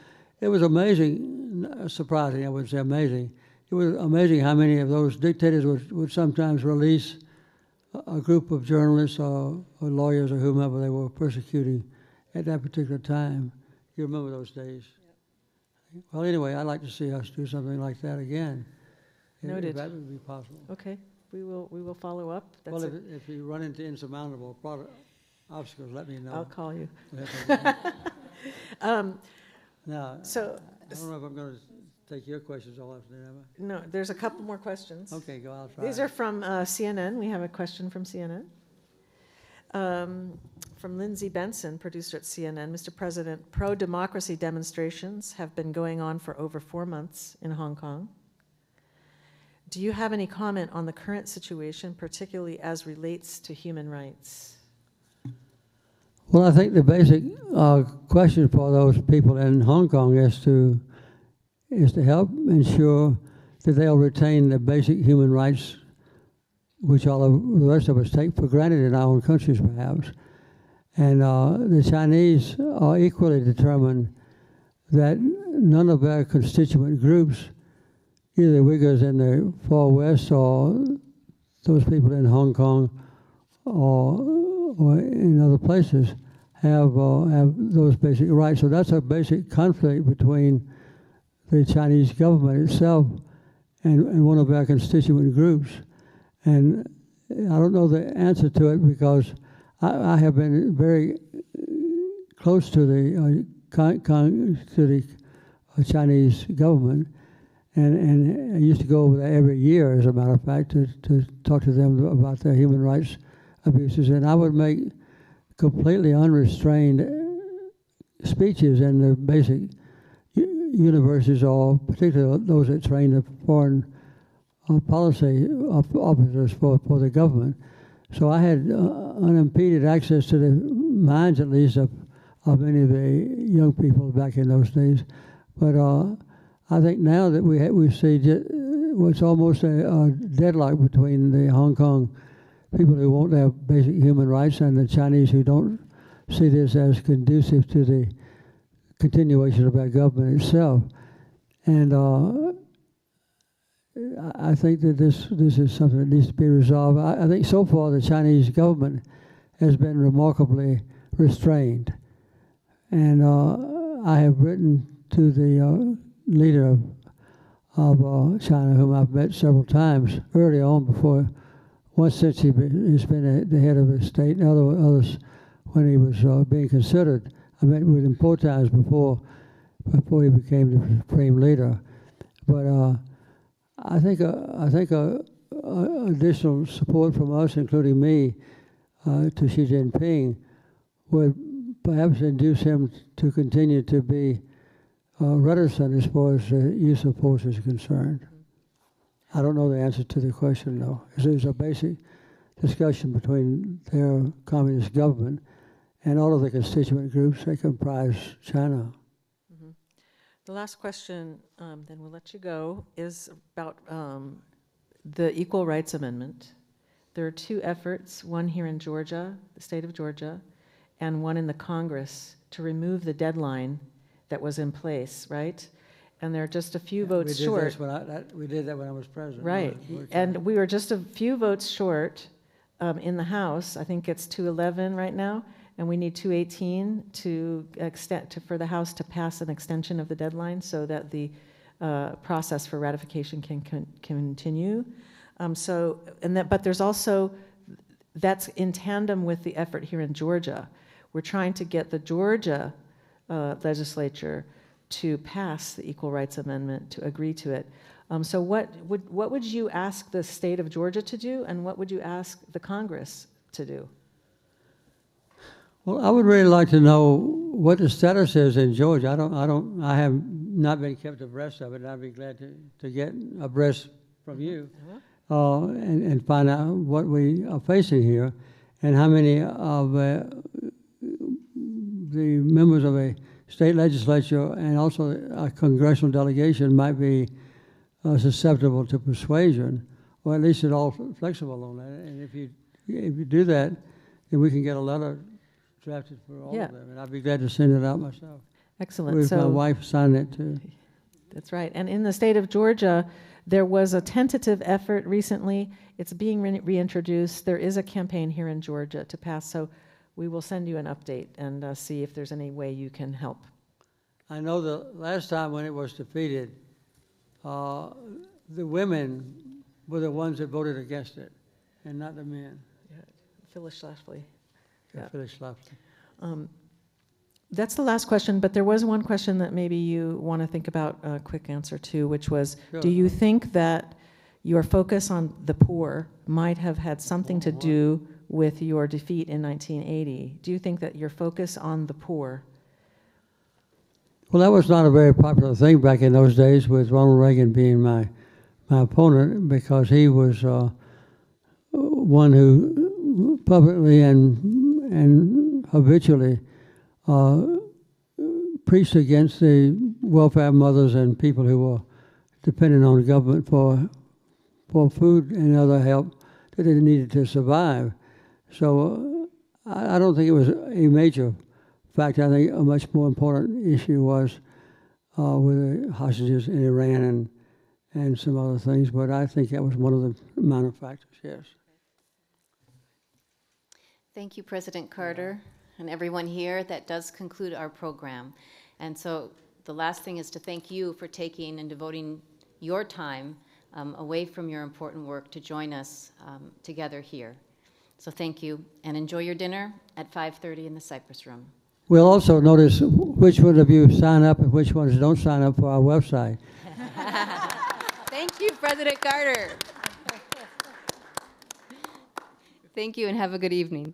it was amazing, surprising, I wouldn't say amazing. It was amazing how many of those dictators would sometimes release a group of journalists or lawyers or whomever they were persecuting at that particular time. You remember those days? Yep. Well, anyway, I'd like to see us do something like that again. Noted. If that would be possible. Okay, we will follow up. Well, if you run into insurmountable obstacles, let me know. I'll call you. Now, so I don't know if I'm going to take your questions all afternoon, am No, there's a couple more questions. Okay, go, I'll try. These are from CNN. We have a question from CNN. From Lindsay Benson, producer at CNN. Mr. President, pro-democracy demonstrations have been going on for over 4 months in Hong Kong. Do you have any comment on the current situation, particularly as relates to human rights? Well, I think the basic question for those people in Hong Kong is to help ensure that they'll retain the basic human rights which all of the rest of us take for granted in our own countries, perhaps. And the Chinese are equally determined that none of their constituent groups, either Uyghurs in the far west or those people in Hong Kong or in other places, have those basic rights. So that's a basic conflict between the Chinese government itself and one of our constituent groups. And I don't know the answer to it because I have been very close to the Chinese government, and I used to go over there every year, as a matter of fact, to talk to them about their human rights abuses. And I would make completely unrestrained speeches in the basic universities, or particularly those that train the foreign policy officers for the government. So I had unimpeded access to the minds, at least, of many of the young people back in those days. But I think now that we see what's almost a deadlock between the Hong Kong people who won't have basic human rights and the Chinese who don't see this as conducive to the continuation of our government itself. And I think that this is something that needs to be resolved. I think so far the Chinese government has been remarkably restrained. And I have written to the leader of China, whom I've met several times early on before, once since he's been the head of the state, and others when he was being considered. I met with him 4 times before he became the supreme leader. But I think additional support from us, including me, to Xi Jinping, would perhaps induce him to continue to be reticent as far as the use of force is concerned. I don't know the answer to the question, though. There's a basic discussion between their communist government and all of the constituent groups that comprise China. Mm-hmm. The last question, then we'll let you go, is about the Equal Rights Amendment. There are 2 efforts, one here in Georgia, the state of Georgia, and one in the Congress to remove the deadline that was in place, right? And there are just a few votes short. We did that when I was president. Right, and we were just a few votes short in the House. I think it's 211 right now, and we need 218 for the House to pass an extension of the deadline so that the process for ratification can continue. But there's also, that's in tandem with the effort here in Georgia. We're trying to get the Georgia legislature to pass the Equal Rights Amendment, to agree to it. So what would you ask the state of Georgia to do, and what would you ask the Congress to do? Well, I would really like to know what the status is in Georgia. I have not been kept abreast of it, and I'd be glad to get abreast from you and find out what we are facing here, and how many of the members of a state legislature and also a congressional delegation might be susceptible to persuasion, or at least at all flexible on that. And if you do that, then we can get a letter drafted for all of them, and I'd be glad to send it out myself. Excellent. With my wife signing it too. That's right. And in the state of Georgia, there was a tentative effort recently. It's being reintroduced. There is a campaign here in Georgia to pass, so we will send you an update and see if there's any way you can help. I know the last time when it was defeated, the women were the ones that voted against it, and not the men. Yeah. Phyllis Schlafly. Yeah. Phyllis Schlafly. That's the last question, but there was one question that maybe you want to think about a quick answer to, which was, Sure. do you think that your focus on the poor might have had something to do with your defeat in 1980? Do you think that your focus on the poor? Well, that was not a very popular thing back in those days, with Ronald Reagan being my opponent, because he was one who publicly and habitually preached against the welfare mothers and people who were dependent on the government for food and other help that they needed to survive. So I don't think it was a major factor. I think a much more important issue was with the hostages in Iran and some other things, but I think that was one of the minor factors, yes. Thank you, President Carter, and everyone here. That does conclude our program. And so the last thing is to thank you for taking and devoting your time away from your important work to join us together here. So thank you, and enjoy your dinner at 5:30 in the Cypress Room. We'll also notice which one of you sign up and which ones don't sign up for our website. Thank you, President Carter. Thank you, and have a good evening.